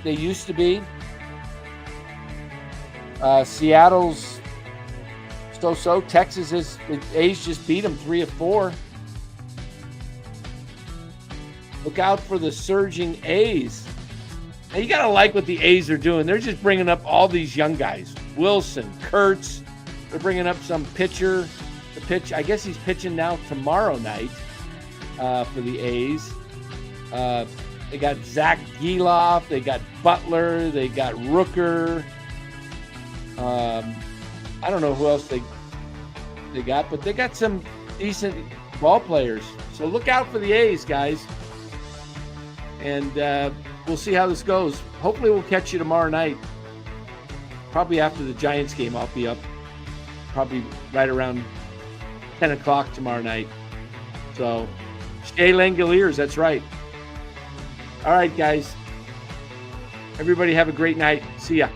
they used to be. Seattle's so. Texas the A's just beat them 3 of 4. Look out for the surging A's. Now, you got to like what the A's are doing. They're just bringing up all these young guys. Wilson, Kurtz. They're bringing up some pitcher. I guess he's pitching now tomorrow night for the A's. They got Zach Geloff. They got Butler. They got Rooker. I don't know who else they got, but they got some decent ball players. So look out for the A's, guys. And we'll see how this goes. Hopefully we'll catch you tomorrow night. Probably after the Giants game, I'll be up. Probably right around 10 o'clock tomorrow night. So, Shea Langoliers, that's right. All right, guys. Everybody have a great night. See ya.